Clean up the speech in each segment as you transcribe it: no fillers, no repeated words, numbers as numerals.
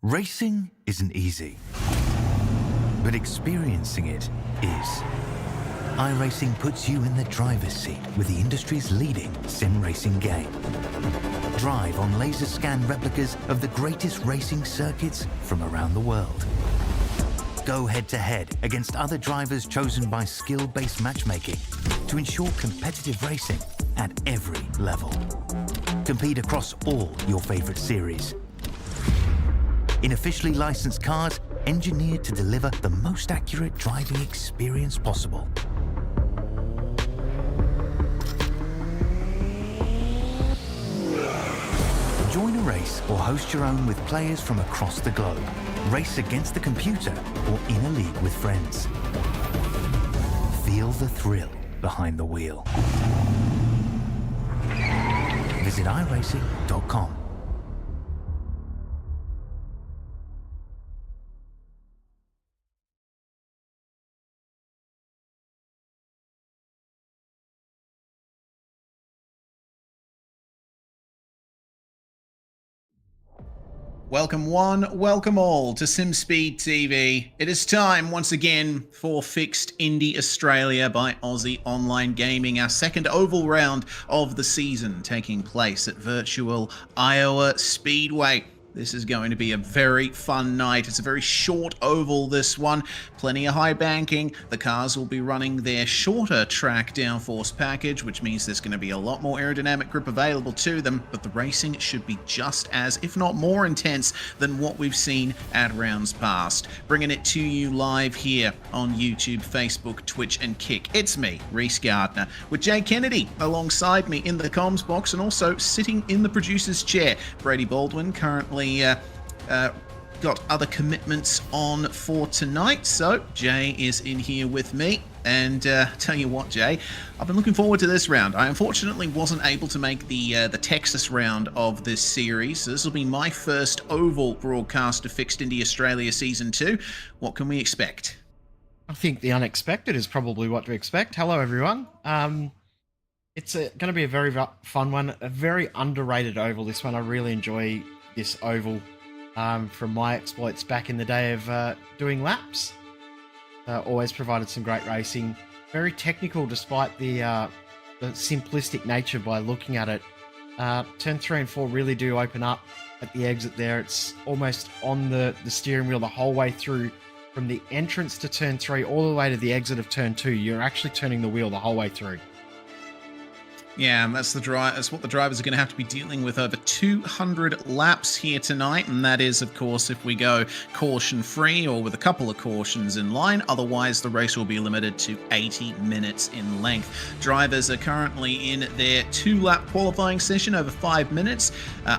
Racing isn't easy, but experiencing it is. iRacing puts you in the driver's seat with the industry's leading sim racing game. Drive on laser scan replicas of the greatest racing circuits from around the world. Go head-to-head against other drivers chosen by skill-based matchmaking to ensure competitive racing at every level. Compete across all your favorite series. In officially licensed cars, engineered to deliver the most accurate driving experience possible. Join a race or host your own with players from across the globe. Race against the computer or in a league with friends. Feel the thrill behind the wheel. Visit iRacing.com. Welcome one, welcome all to SimSpeed TV. It is time once again for Fixed Indy Australia by Aussie Online Gaming, our second oval round of the season, taking place at virtual Iowa Speedway. This is going to be a very fun night. It's a very short oval, this one. Plenty of high banking. The cars will be running their shorter track downforce package, which means there's going to be a lot more aerodynamic grip available to them, but the racing should be just as, if not more intense than what we've seen at rounds past. Bringing it to you live here on YouTube, Facebook, Twitch, and Kick. It's me, Reese Gardner, with Jay Kennedy alongside me in the comms box, and also sitting in the producer's chair, Brady Baldwin, currently got other commitments on for tonight, so Jay is in here with me. And tell you what, Jay, I've been looking forward to this round. I unfortunately wasn't able to make the Texas round of this series, so this will be my first oval broadcast of Fixed Indy Australia Season 2. What can we expect? I think the unexpected is probably what to expect. Hello, everyone. It's going to be a very fun one, a very underrated oval, this one. I really enjoy this oval from my exploits back in the day of doing laps. Always provided some great racing. Very technical despite the simplistic nature by looking at it. Turn 3 and 4 really do open up at the exit there. It's almost on the steering wheel the whole way through. From the entrance to turn 3 all the way to the exit of turn 2, you're actually turning the wheel the whole way through. Yeah, that's what the drivers are going to have to be dealing with over 200 laps here tonight, and that is, of course, if we go caution-free or with a couple of cautions in line. Otherwise, the race will be limited to 80 minutes in length. Drivers are currently in their 2-lap qualifying session over 5 minutes,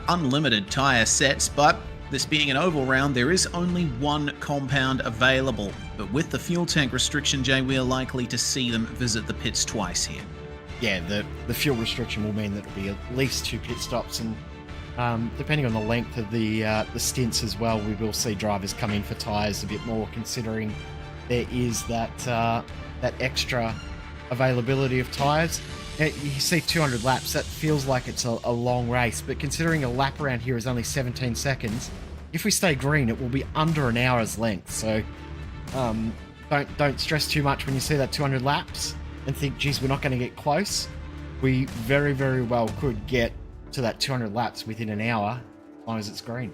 unlimited tyre sets, but this being an oval round, there is only one compound available. But with the fuel tank restriction, Jay, we are likely to see them visit the pits twice here. Yeah, the fuel restriction will mean that it'll be at least 2 pit stops, and depending on the length of the stints as well, we will see drivers come in for tyres a bit more, considering there is that extra availability of tyres. You see 200 laps, that feels like it's a long race, but considering a lap around here is only 17 seconds, if we stay green, it will be under an hour's length. So don't stress too much when you see that 200 laps and think, geez, we're not going to get close. We very, very well could get to that 200 laps within an hour, as long as it's green.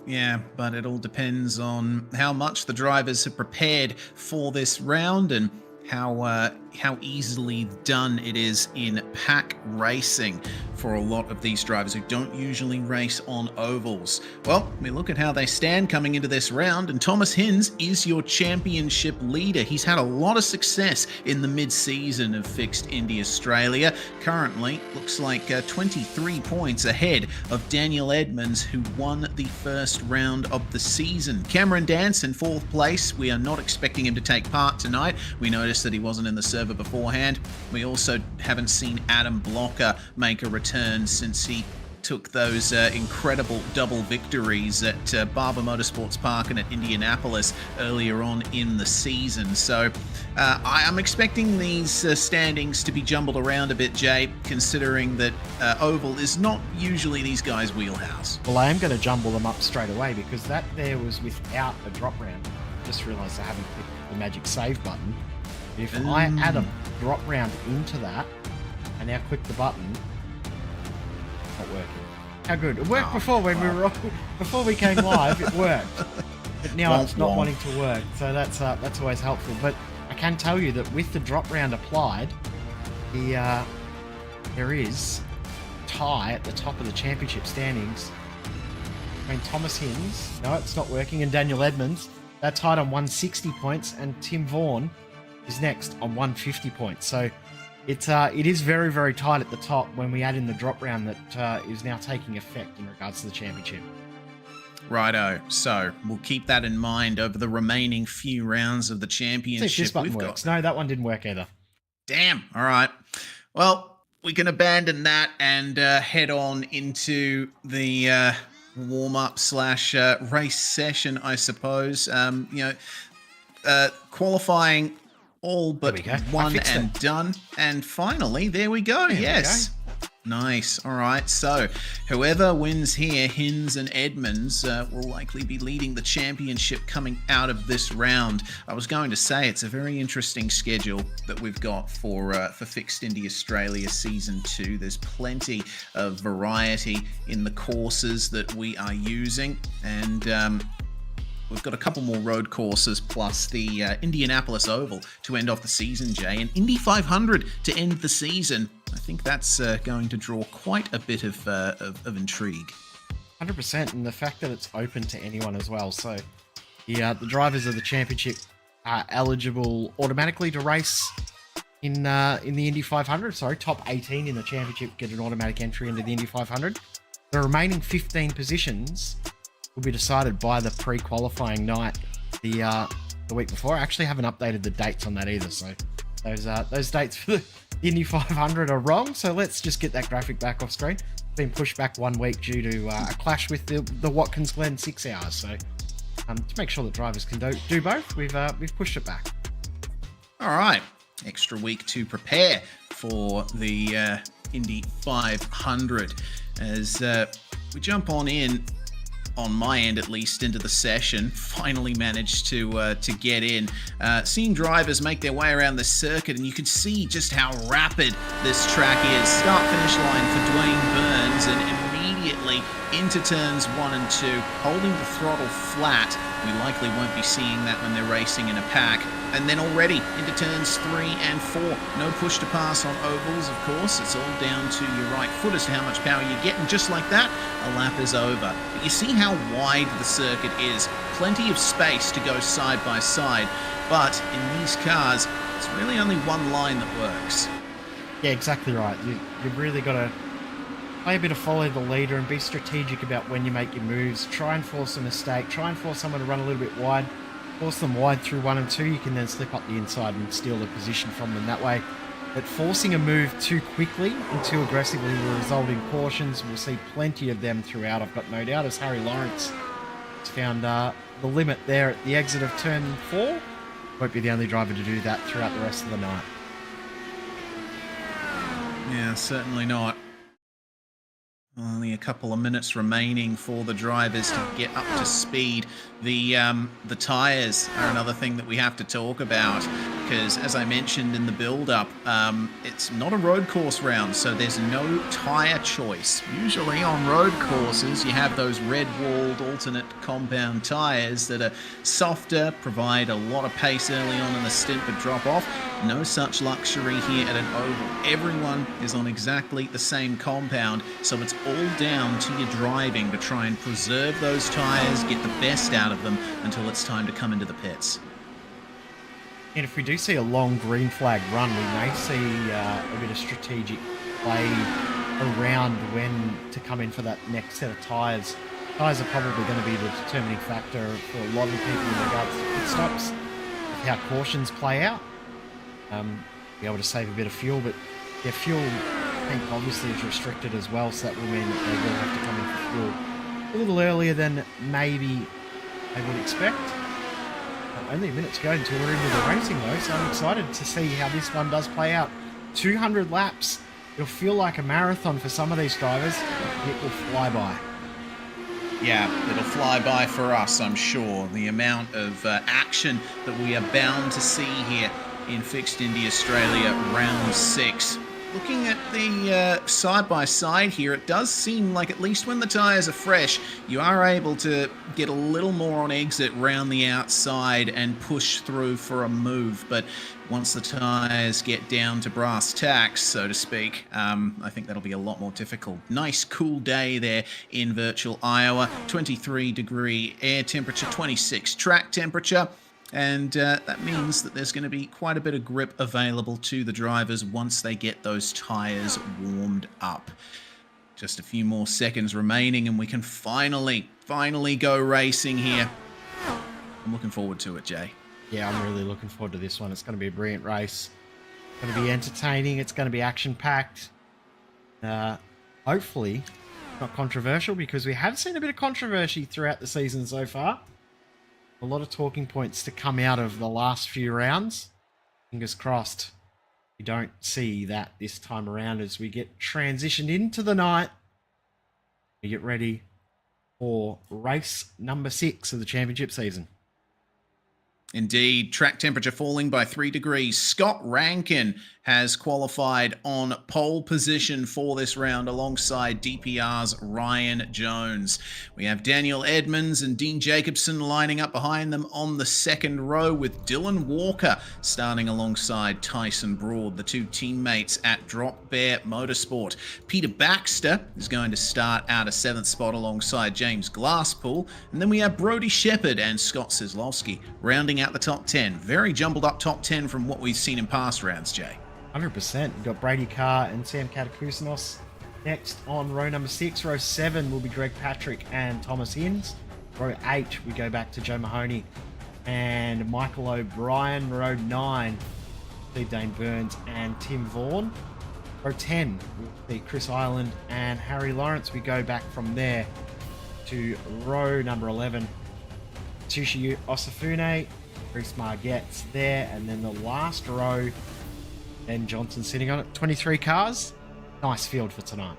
Yeah, but it all depends on how much the drivers have prepared for this round and how easily done it is in pack racing for a lot of these drivers who don't usually race on ovals. Well, we look at how they stand coming into this round, and Thomas Hinz is your championship leader. He's had a lot of success in the mid-season of Fixed Indy Australia. Currently, looks like 23 points ahead of Daniel Edmonds, who won the first round of the season. Cameron Dance in 4th place. We are not expecting him to take part tonight. We noticed that he wasn't in the server beforehand. We also haven't seen Adam Blocker make a return since he took those incredible double victories at Barber Motorsports Park and at Indianapolis earlier on in the season. So I'm expecting these standings to be jumbled around a bit, Jay, considering that Oval is not usually these guys' wheelhouse. Well, I am going to jumble them up straight away because that there was without a drop round. Just realised I haven't clicked the magic save button. If I add a drop round into that and now click the button, it's not working. How good. It worked before when before we came live, it worked. But now it's not wanting to work. So that's always helpful. But I can tell you that with the drop round applied, there is a tie at the top of the championship standings between Thomas Hinds, no, it's not working, and Daniel Edmonds. They're tied on 160 points, and Tim Vaughan is next on 150 points. So it is very, very tight at the top when we add in the drop round that is now taking effect in regards to the championship. Righto. So we'll keep that in mind over the remaining few rounds of the championship. See if this button works. No, that one didn't work either. Damn. All right. Well, we can abandon that and head on into the warm-up / race session, I suppose. Qualifying all but one and done. And finally, there we go. Yes. Nice. All right. So whoever wins here, Hinds and Edmonds, will likely be leading the championship coming out of this round. I was going to say it's a very interesting schedule that we've got for Fixed Indy Australia Season 2. There's plenty of variety in the courses that we are using, and we've got a couple more road courses plus the Indianapolis Oval to end off the season, Jay, and Indy 500 to end the season. I think that's going to draw quite a bit of intrigue. 100%, and the fact that it's open to anyone as well. So the drivers of the championship are eligible automatically to race in the Indy 500. Sorry, top 18 in the championship get an automatic entry into the Indy 500. The remaining 15 positions will be decided by the pre-qualifying night the week before. I actually haven't updated the dates on that either, so those dates for the Indy 500 are wrong. So let's just get that graphic back off screen. It's been pushed back 1 week due to a clash with the Watkins Glen 6 hours. So to make sure that drivers can do both, we've pushed it back. All right, extra week to prepare for the Indy 500 as we jump on in. On my end, at least, into the session. Finally managed to get in. Seeing drivers make their way around the circuit, and you can see just how rapid this track is. Start-finish line for Dwayne Burns, and immediately into turns 1 and 2, holding the throttle flat. We likely won't be seeing that when they're racing in a pack. And then already into turns 3 and 4. No push to pass on ovals, of course. It's all down to your right foot as to how much power you get. And just like that, a lap is over. But you see how wide the circuit is. Plenty of space to go side by side. But in these cars, it's really only one line that works. Yeah, exactly right. You've really got to play a bit of follow the leader and be strategic about when you make your moves. Try and force a mistake. Try and force someone to run a little bit wide. Force them wide through 1 and 2. You can then slip up the inside and steal the position from them that way. But forcing a move too quickly and too aggressively will result in cautions. We'll see plenty of them throughout, I've got no doubt, as Harry Lawrence has found the limit there at the exit of turn 4. Won't be the only driver to do that throughout the rest of the night. Yeah, certainly not. Only a couple of minutes remaining for the drivers to get up to speed. The tyres are another thing that we have to talk about because, as I mentioned in the build-up, it's not a road course round, so there's no tyre choice. Usually on road courses, you have those red-walled alternate compound tyres that are softer, provide a lot of pace early on in the stint, but drop off. No such luxury here at an oval. Everyone is on exactly the same compound, so it's all down to your driving to try and preserve those tyres, get the best out of them until it's time to come into the pits. And if we do see a long green flag run, we may see a bit of strategic play around when to come in for that next set of tyres. Tyres are probably going to be the determining factor for a lot of people in regards to pit stops, with how cautions play out. Be able to save a bit of fuel, but yeah, fuel tank obviously is restricted as well, so that will mean that they will have to come in for fuel a little earlier than maybe they would expect. Only a minute to go until we're into the racing though, so I'm excited to see how this one does play out. 200 laps. It'll feel like a marathon for some of these drivers. It will fly by. Yeah, it'll fly by for us, I'm sure. The amount of action that we are bound to see here in Fixed Indy Australia Round 6. Looking at the side-by-side here, it does seem like at least when the tyres are fresh, you are able to get a little more on exit round the outside and push through for a move. But once the tyres get down to brass tacks, so to speak, I think that'll be a lot more difficult. Nice cool day there in virtual Iowa. 23-degree air temperature, 26 track temperature. And that means that there's going to be quite a bit of grip available to the drivers once they get those tyres warmed up. Just a few more seconds remaining and we can finally go racing here. I'm looking forward to it, Jay. Yeah, I'm really looking forward to this one. It's going to be a brilliant race. It's going to be entertaining. It's going to be action-packed. Hopefully not controversial, because we have seen a bit of controversy throughout the season so far. A lot of talking points to come out of the last few rounds. Fingers crossed we don't see that this time around as we get transitioned into the night. We get ready for race number 6 of the championship season. Indeed, track temperature falling by 3 degrees. Scott Rankin has qualified on pole position for this round alongside DPR's Ryan Jones. We have Daniel Edmonds and Dean Jacobson lining up behind them on the second row, with Dylan Walker starting alongside Tyson Broad, the two teammates at Drop Bear Motorsport. Peter Baxter is going to start out a 7th spot alongside James Glasspool, and then we have Brody Shepherd and Scott Cislovsky rounding out the top 10. Very jumbled up top 10 from what we've seen in past rounds, Jay. 100%. We've got Brady Carr and Sam Katakusanos. Next on row number 6. Row 7 will be Greg Patrick and Thomas Hinds. Row 8, we go back to Joe Mahoney and Michael O'Brien. Row 9, Steve Dane Burns and Tim Vaughan. Row 10, we'll see Chris Ireland and Harry Lawrence. We go back from there to row number 11. Tsushi Osafune, Chris Margette's there, and then the last row, Ben Johnson sitting on it. 23 cars. Nice field for tonight.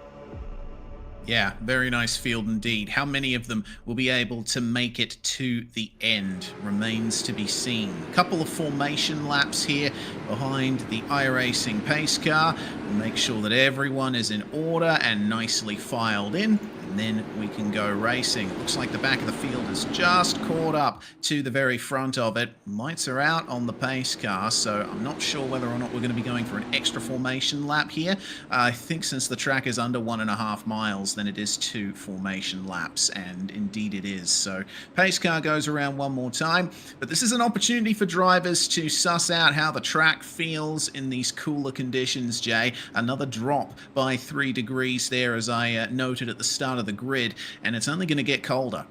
Yeah, very nice field indeed. How many of them will be able to make it to the end remains to be seen. A couple of formation laps here behind the iRacing pace car. We'll make sure that everyone is in order and nicely filed in, and then we can go racing. Looks like the back of the field is just caught up to the very front of it. Lights are out on the pace car, so I'm not sure whether or not we're going to be going for an extra formation lap here. I think since the track is under 1.5 miles, then it is 2 formation laps, and indeed it is. So pace car goes around one more time, but this is an opportunity for drivers to suss out how the track feels in these cooler conditions, Jay. Another drop by 3 degrees there, as I noted at the start of the grid, and it's only going to get colder.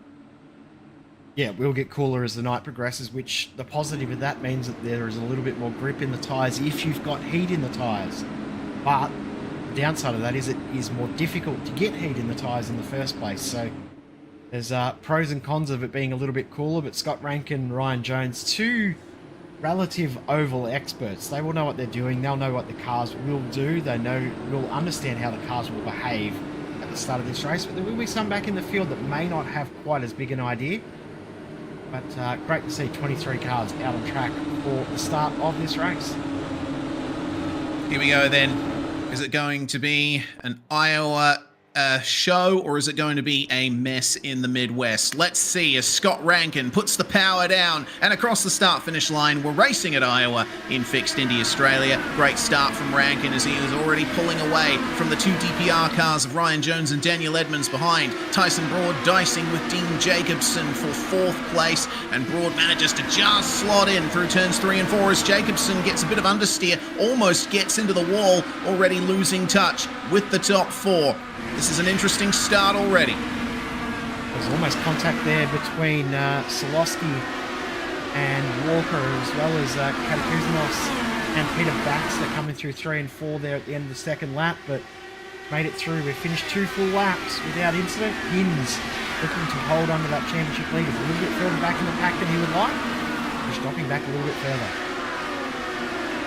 Yeah, it will get cooler as the night progresses, which the positive of that means that there is a little bit more grip in the tyres if you've got heat in the tyres. But the downside of that is it is more difficult to get heat in the tyres in the first place. So there's pros and cons of it being a little bit cooler, but Scott Rankin and Ryan Jones, 2 relative oval experts. They will know what they're doing. They'll know what the cars will do. They will understand how the cars will behave at the start of this race, but there will be some back in the field that may not have quite as big an idea. But great to see 23 cars out on track for the start of this race. Here we go then. Is it going to be an Iowa show, or is it going to be a mess in the Midwest? Let's see as Scott Rankin puts the power down, and across the start-finish line, we're racing at Iowa in Fixed Indy Australia. Great start from Rankin as he was already pulling away from the 2 DPR cars of Ryan Jones and Daniel Edmonds behind. Tyson Broad dicing with Dean Jacobson for 4th place, and Broad manages to just slot in through turns 3 and 4 as Jacobson gets a bit of understeer, almost gets into the wall, already losing touch with the top 4. This is an interesting start already. There's almost contact there between Solosky and Walker, as well as Katakusanos and Peter Baxter coming through 3 and 4 there at the end of the second lap. But made it through. We've finished 2 full laps without incident. Hinds looking to hold on to that championship lead a little bit further back in the pack than he would like. Just dropping back a little bit further.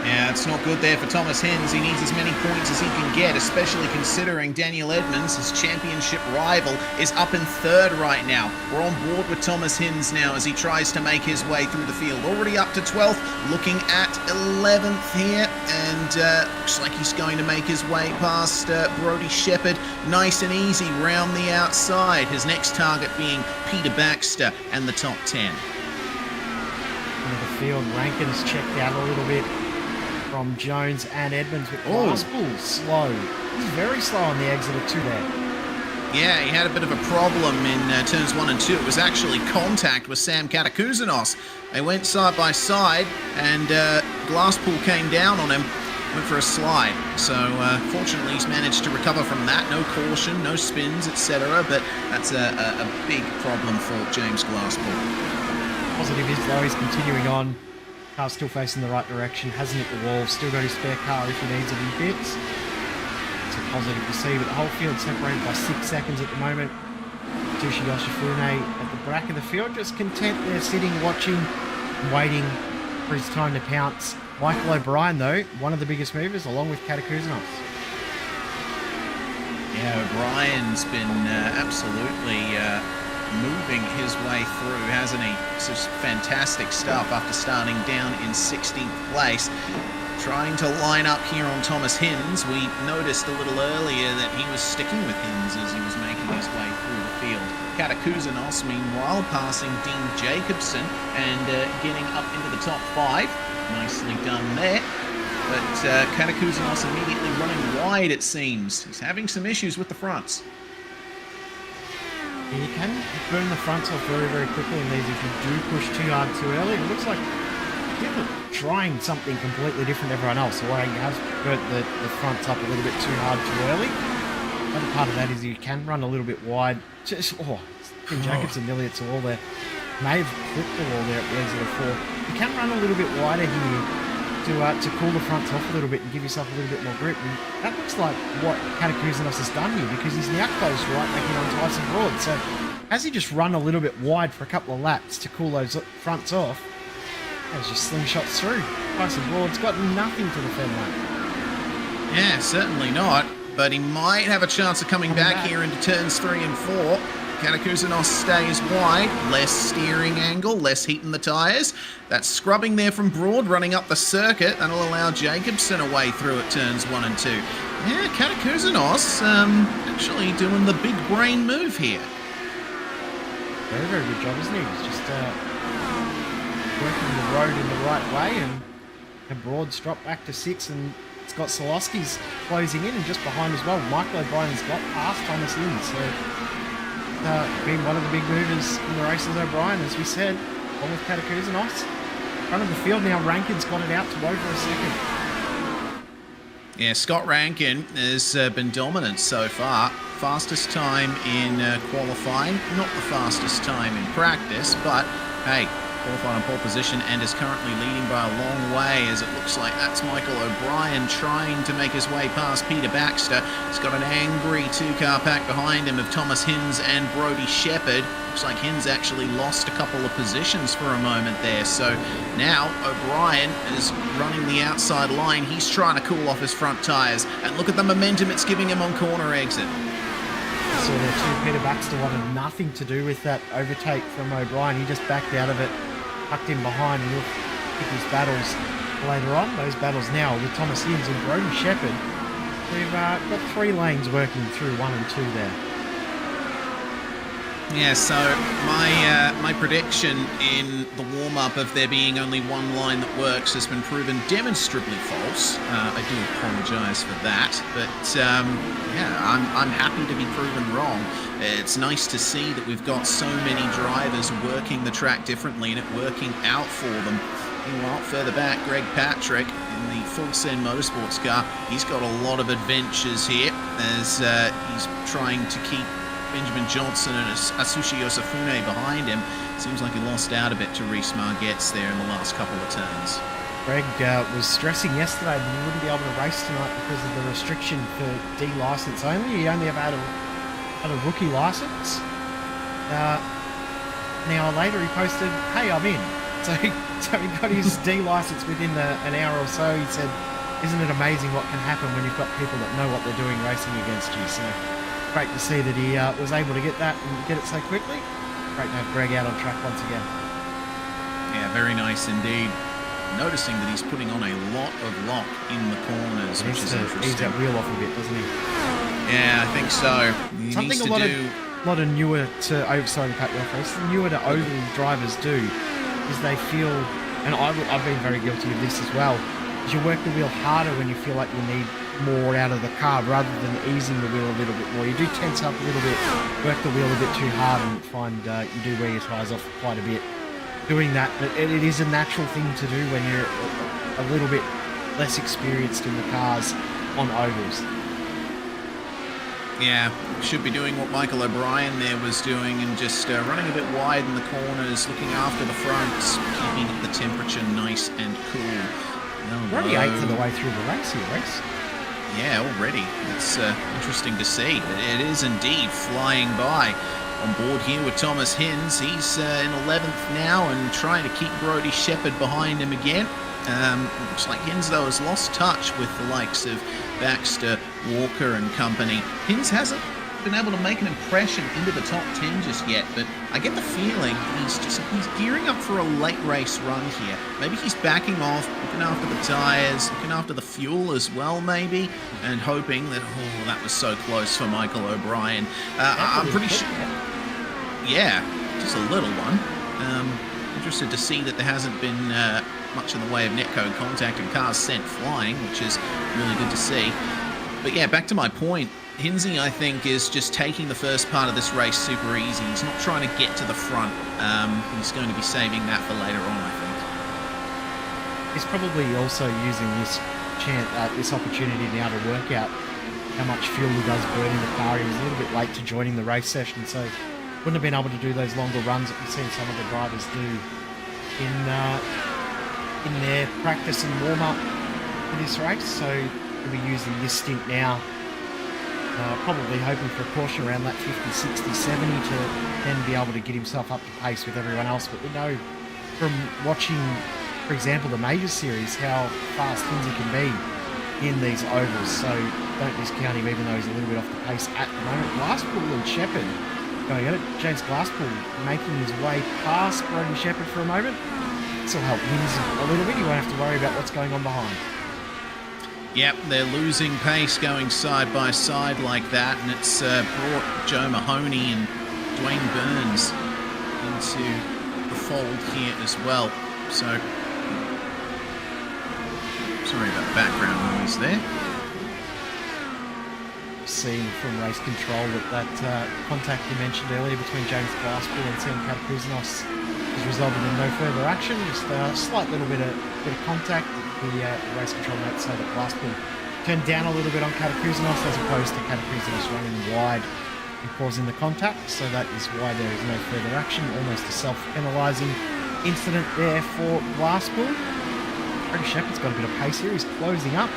Yeah, it's not good there for Thomas Hinds. He needs as many points as he can get, especially considering Daniel Edmonds, his championship rival, is up in 3rd right now. We're on board with Thomas Hinds now as he tries to make his way through the field. Already up to 12th, looking at 11th here, and looks like he's going to make his way past Brodie Shepherd. Nice and easy round the outside. His next target being Peter Baxter and the top 10. Into the field, Rankin has checked out a little bit from Jones and Edmonds, but Glasspool slow. He's very slow on the exit of 2 there. Yeah, he had a bit of a problem in turns 1 and 2. It was actually contact with Sam Katakouzanos. They went side by side, and Glasspool came down on him, went for a slide. So fortunately, he's managed to recover from that. No caution, no spins, etc. But that's a big problem for James Glasspool. Positive is though, he's continuing on. Car's still facing the right direction, hasn't hit the wall, still got his spare car if he needs it in pits. It's a positive to see, but the whole field separated by 6 seconds at the moment. Tushi Yoshifune at the back of the field, just content there, sitting, watching, waiting for his time to pounce. Michael O'Brien, though, one of the biggest movers, along with Katakouzanos. Yeah, O'Brien's been absolutely moving his way through, hasn't he? It's just fantastic stuff after starting down in 16th place. Trying to line up here on Thomas Hinds. We noticed a little earlier that he was sticking with Hinds as he was making his way through the field. Katakouzanos, meanwhile, passing Dean Jacobson and getting up into the top 5. Nicely done there. But Katakouzanos immediately running wide, it seems. He's having some issues with the fronts. Yeah, you can burn the fronts off very, very quickly in these if you do push too hard too early. It looks like people are trying something completely different to everyone else. Or you have burnt the fronts up a little bit too hard too early. The other part of that is you can run a little bit wide. Just, Dean Jacobson nearly hits the wall there. May have clipped the wall there at the exit of 4. You can run a little bit wider here to cool the fronts off a little bit and give yourself a little bit more grip. And that looks like what Katakouzanos has done here, because he's now closed right back in on Tyson Broad. So as he just run a little bit wide for a couple of laps to cool those fronts off, as just slingshots through. Tyson Broad's got nothing to defend that. Yeah, certainly not. But he might have a chance of coming back here into turns 3 and 4. Katakouzanos stays wide, less steering angle, less heat in the tyres. That's scrubbing there from Broad, running up the circuit. That'll allow Jacobson a way through at turns 1 and 2. Yeah, Katakouzanos actually doing the big brain move here. Very, very good job, isn't he? He's just working the road in the right way, and Broad's dropped back to 6, and Scott Solosky's closing in, and just behind as well, Michael O'Brien's got past Thomas in, so been one of the big movers in the races, O'Brien, as we said, along with Katakouzanos. Front of the field now, Rankin's got it out to over a second. Yeah, Scott Rankin has been dominant so far. Fastest time in qualifying, not the fastest time in practice, but hey, qualified on pole position and is currently leading by a long way, as it looks like that's Michael O'Brien trying to make his way past Peter Baxter. He's got an angry 2-car pack behind him of Thomas Hinds and Brodie Shepherd. Looks like Hinds actually lost a couple of positions for a moment there. So now O'Brien is running the outside line. He's trying to cool off his front tyres. And look at the momentum it's giving him on corner exit. So there too, Peter Baxter wanted nothing to do with that overtake from O'Brien. He just backed out of it, tucked in behind, and he'll pick his battles later on. Those battles now with Thomas Hinds and Brodie Shepherd. We've got 3 lanes working through 1 and 2 there. Yeah, so my prediction in the warm-up of there being only one line that works has been proven demonstrably false. I do apologise for that, but yeah, I'm happy to be proven wrong. It's nice to see that we've got so many drivers working the track differently and it working out for them. Meanwhile, further back, Greg Patrick in the Full Send Motorsports car. He's got a lot of adventures here as he's trying to keep Benjamin Johnson and Atsushi Yosefune behind him. Seems like he lost out a bit to Reece Margetts there in the last couple of turns. Greg was stressing yesterday that he wouldn't be able to race tonight because of the restriction for D license only. He only had a rookie license. An hour later, he posted, "Hey, I'm in." So he got his D license within an hour or so. He said, "Isn't it amazing what can happen when you've got people that know what they're doing racing against you?" So great to see that he was able to get that and get it so quickly. Great to have Greg out on track once again. Yeah, very nice indeed. Noticing that he's putting on a lot of lock in the corners, which is interesting. Ease that wheel off a bit, doesn't he? Yeah, I think so. He Something needs a to lot of newer to sorry to cut you off, race. Newer to oval drivers do is they feel, and I've been very guilty of this as well. Is you work the wheel harder when you feel like you need more out of the car rather than easing the wheel a little bit more. You do tense up a little bit, work the wheel a bit too hard, and find you do wear your tyres off quite a bit doing that. But it is a natural thing to do when you're a little bit less experienced in the cars on ovals. Yeah, should be doing what Michael O'Brien there was doing and just running a bit wide in the corners, looking after the fronts, keeping the temperature nice and cool. We're already eighth of the way through the race here, Rex. Yeah, already. It's interesting to see. It is indeed flying by. On board here with Thomas Hinz. He's in 11th now and trying to keep Brodie Shepherd behind him again. Looks like Hinz, though, has lost touch with the likes of Baxter, Walker and company. Hinz hasn't been able to make an impression into the top 10 just yet, but I get the feeling he's gearing up for a late race run here. Maybe he's backing off, looking after the tyres, looking after the fuel as well, maybe, and hoping that, oh, that was so close for Michael O'Brien. I'm pretty sure... Yeah, just a little one. Interested to see that there hasn't been much in the way of netcode contact and cars sent flying, which is really good to see. But yeah, back to my point. Hinzi, I think, is just taking the first part of this race super easy. He's not trying to get to the front. He's going to be saving that for later on, I think. He's probably also using this opportunity now to work out how much fuel he does burn in the car. He was a little bit late to joining the race session, so wouldn't have been able to do those longer runs that we've seen some of the drivers do in their practice and warm-up for this race. So he'll be using this stint now, probably hoping for a caution around that 50, 60, 70 to then be able to get himself up to pace with everyone else. But we know from watching, for example, the Major Series, how fast Hinzi can be in these ovals. So don't discount him, even though he's a little bit off the pace at the moment. Glasspool and Shepherd going at it. James Glasspool making his way past Brodie Shepherd for a moment. This will help Hinz a little bit. You won't have to worry about what's going on behind. Yep, they're losing pace going side by side like that, and it's brought Joe Mahoney and Dwayne Burns into the fold here as well. So, sorry about the background noise there. Seen from race control that contact you mentioned earlier between James Glasspool and Sam Catacouzenos has resulted in no further action. Just a slight little bit of contact. The race control notes say that Glasspool turned down a little bit on Catacouzenos as opposed to Catacouzenos running wide and causing the contact. So that is why there is no further action. Almost a self-penalising incident there for Glasspool. Brodie Shepherd's got a bit of pace here. He's closing up.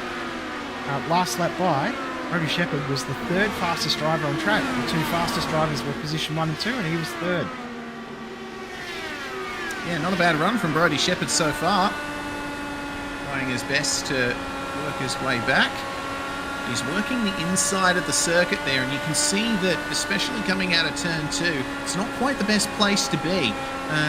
Last lap by, Brodie Shepherd was the third fastest driver on track. The two fastest drivers were position 1 and 2, and he was third. Yeah, not a bad run from Brodie Shepherd so far. Trying his best to work his way back. He's working the inside of the circuit there, and you can see that, especially coming out of turn 2, it's not quite the best place to be.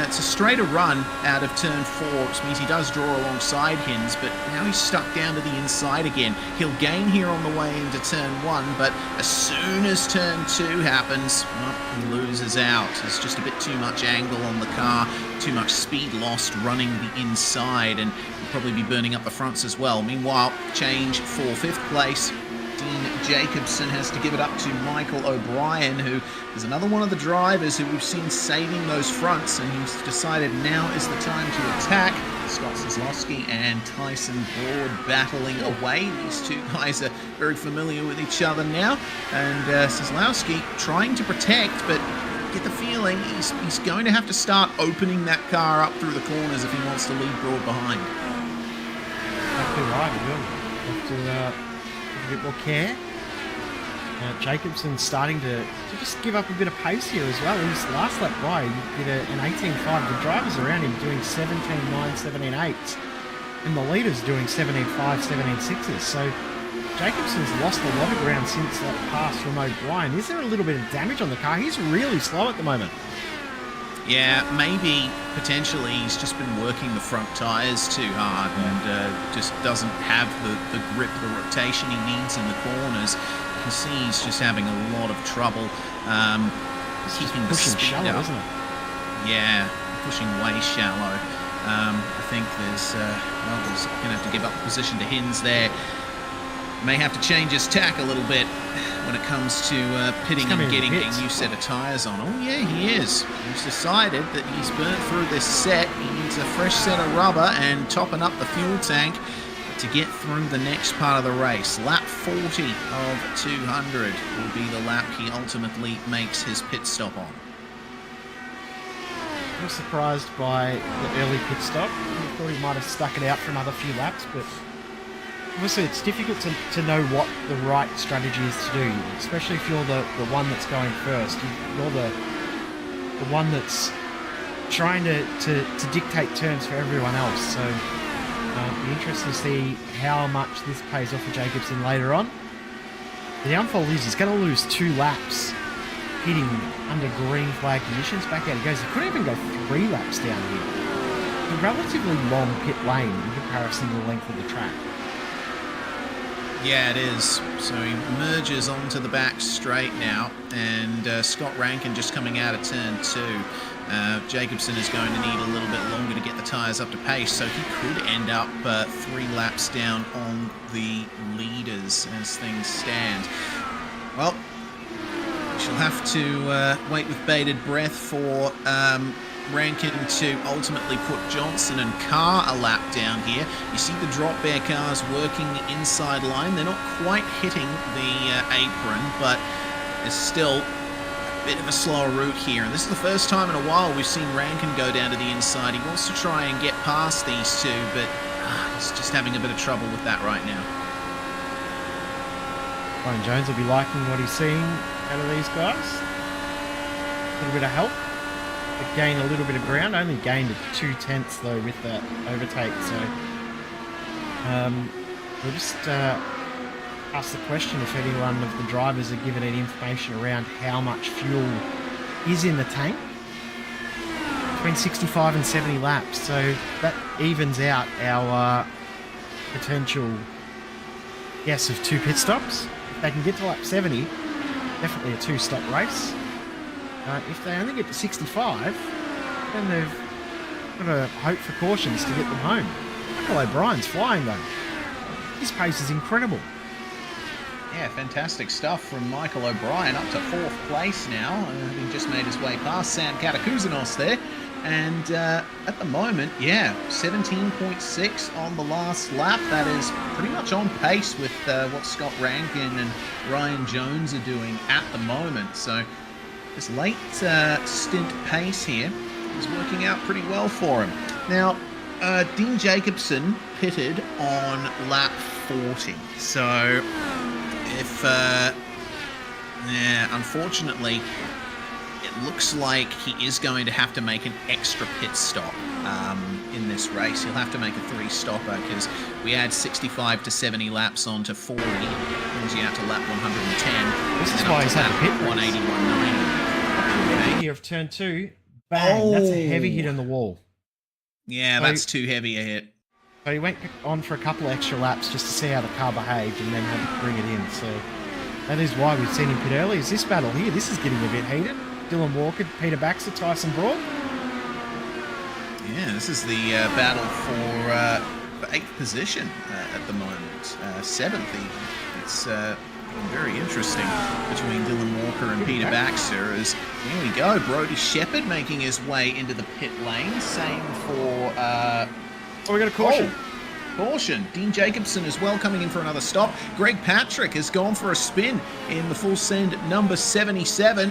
It's a straighter run out of turn 4, which means he does draw alongside Hinz, but now he's stuck down to the inside again. He'll gain here on the way into turn 1, but as soon as turn 2 happens, well, he loses out. There's just a bit too much angle on the car, too much speed lost running the inside, and he'll probably be burning up the fronts as well. Meanwhile, change for 5th place. Dean Jacobson has to give it up to Michael O'Brien, who is another one of the drivers who we've seen saving those fronts, and he's decided now is the time to attack. Scott Seslowski and Tyson Broad battling away. These two guys are very familiar with each other now, and Seslowski trying to protect, but get the feeling he's going to have to start opening that car up through the corners if he wants to leave Broad behind. too high. You will have to have a bit more care. Jacobson's starting to just give up a bit of pace here as well. His last lap by, he did an 18.5. The drivers around him doing 17.9, 17.8s. And the leader's doing 17.5, 17.6s. So Jacobson's lost a lot of ground since that pass from O'Brien. Is there a little bit of damage on the car? He's really slow at the moment. Yeah, maybe potentially he's just been working the front tyres too hard and just doesn't have the grip, the rotation he needs in the corners. You can see he's just having a lot of trouble keeping the pushing speed shallow, up. isn't it? Yeah, pushing way shallow. I think there's going to have to give up the position to Hins there. May have to change his tack a little bit when it comes to pitting and getting a new set of tyres on. Oh yeah, he is. He's decided that he's burnt through this set. He needs a fresh set of rubber and topping up the fuel tank to get through the next part of the race. Lap 40 of 200 will be the lap he ultimately makes his pit stop on. I was surprised by the early pit stop. I thought he might have stuck it out for another few laps, but obviously it's difficult to know what the right strategy is to do, especially if you're the one that's going first. You're the one that's trying to dictate turns for everyone else. So it'll be interesting to see how much this pays off for Jacobson later on. The downfall is he's going to lose 2 laps hitting under green flag conditions. Back out he goes. He couldn't even go 3 laps down here. A relatively long pit lane in comparison to the length of the track. Yeah, it is. So he merges onto the back straight now, and Scott Rankin just coming out of turn 2. Jacobson is going to need a little bit longer to get the tyres up to pace, so he could end up 3 laps down on the leaders as things stand. Well, we shall have to wait with bated breath for Rankin to ultimately put Johnson and Carr a lap down here. You see the drop bear cars working the inside line. They're not quite hitting the apron, but there's still a bit of a slower route here. And this is the first time in a while we've seen Rankin go down to the inside. He wants to try and get past these two, but he's just having a bit of trouble with that right now. Ryan Jones will be liking what he's seeing out of these guys. A little bit of help. Gain a little bit of ground, only gained 2/10 though with that overtake, so we'll just ask the question if any one of the drivers are given any information around how much fuel is in the tank. Between 65 and 70 laps, so that evens out our potential guess of 2 pit stops. If they can get to lap 70, definitely a 2-stop race. If they only get to 65, then they've got to hope for cautions to get them home. Michael O'Brien's flying though. His pace is incredible. Yeah, fantastic stuff from Michael O'Brien, up to 4th place now, having just made his way past Sam Katakuzanos there. And at the moment, yeah, 17.6 on the last lap. That is pretty much on pace with what Scott Rankin and Ryan Jones are doing at the moment. So this late stint pace here is working out pretty well for him. Now, Dean Jacobson pitted on lap 40. So if, unfortunately, it looks like he is going to have to make an extra pit stop in this race. He'll have to make a 3-stopper because we add 65 to 70 laps onto 40. Brings you out to lap 110. This is why he's had a pit race. 180, 190. Here of turn 2, bang, that's a heavy hit on the wall. Yeah, so that's too heavy a hit. So he went on for a couple of extra laps just to see how the car behaved and then had to bring it in. So that is why we've seen him pit early. Is this battle here? This is getting a bit heated. Dylan Walker, Peter Baxter, Tyson Broad. Yeah, this is the battle for 8th position at the moment. 7th even. It's very interesting between Dylan Walker and Peter Baxter. As here we go, Brody Shepherd making his way into the pit lane. Same for we got a caution. Caution. Dean Jacobson as well coming in for another stop. Greg Patrick has gone for a spin in the full send number 77.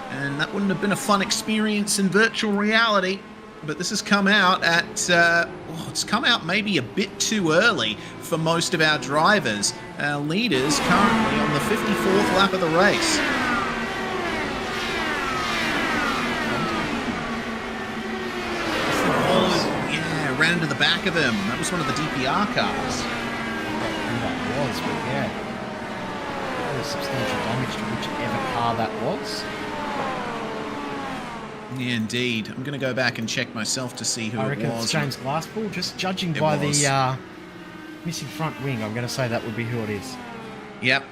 And that wouldn't have been a fun experience in virtual reality but this has come out at, it's come out maybe a bit too early for most of our drivers. Our leaders currently on the 54th lap of the race. Oh, yeah, ran into the back of him. That was one of the DPR cars. That was, but yeah. Substantial damage to whichever car that was. Yeah, indeed. I'm going to go back and check myself to see who I it reckon was. it's James Glasspool. Just judging by the missing front wing, I'm going to say that would be who it is. Yep.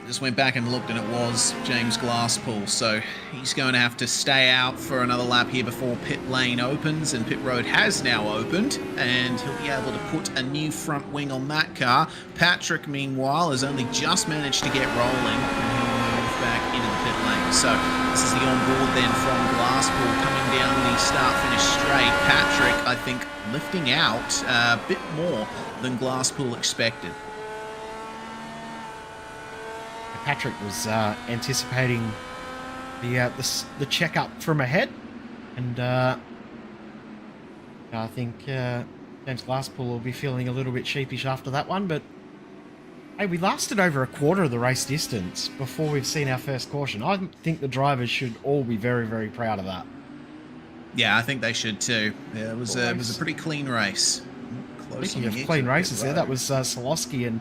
Just went back and looked and it was James Glasspool. So he's going to have to stay out for another lap here before pit lane opens, and pit road has now opened, and he'll be able to put a new front wing on that car. Patrick, meanwhile, has only just managed to get rolling, and he'll move back into the pit lane. So this is the onboard then from Glasspool coming down the start-finish straight. Patrick, I think, lifting out a bit more than Glasspool expected. Patrick was anticipating the checkup from ahead, and I think James Glasspool will be feeling a little bit sheepish after that one. But hey, we lasted over a quarter of the race distance before we've seen our first caution. I think the drivers should all be very, very proud of that. Yeah, I think they should too. Yeah, it was a pretty clean race. Speaking of clean races, there, that was Solowski and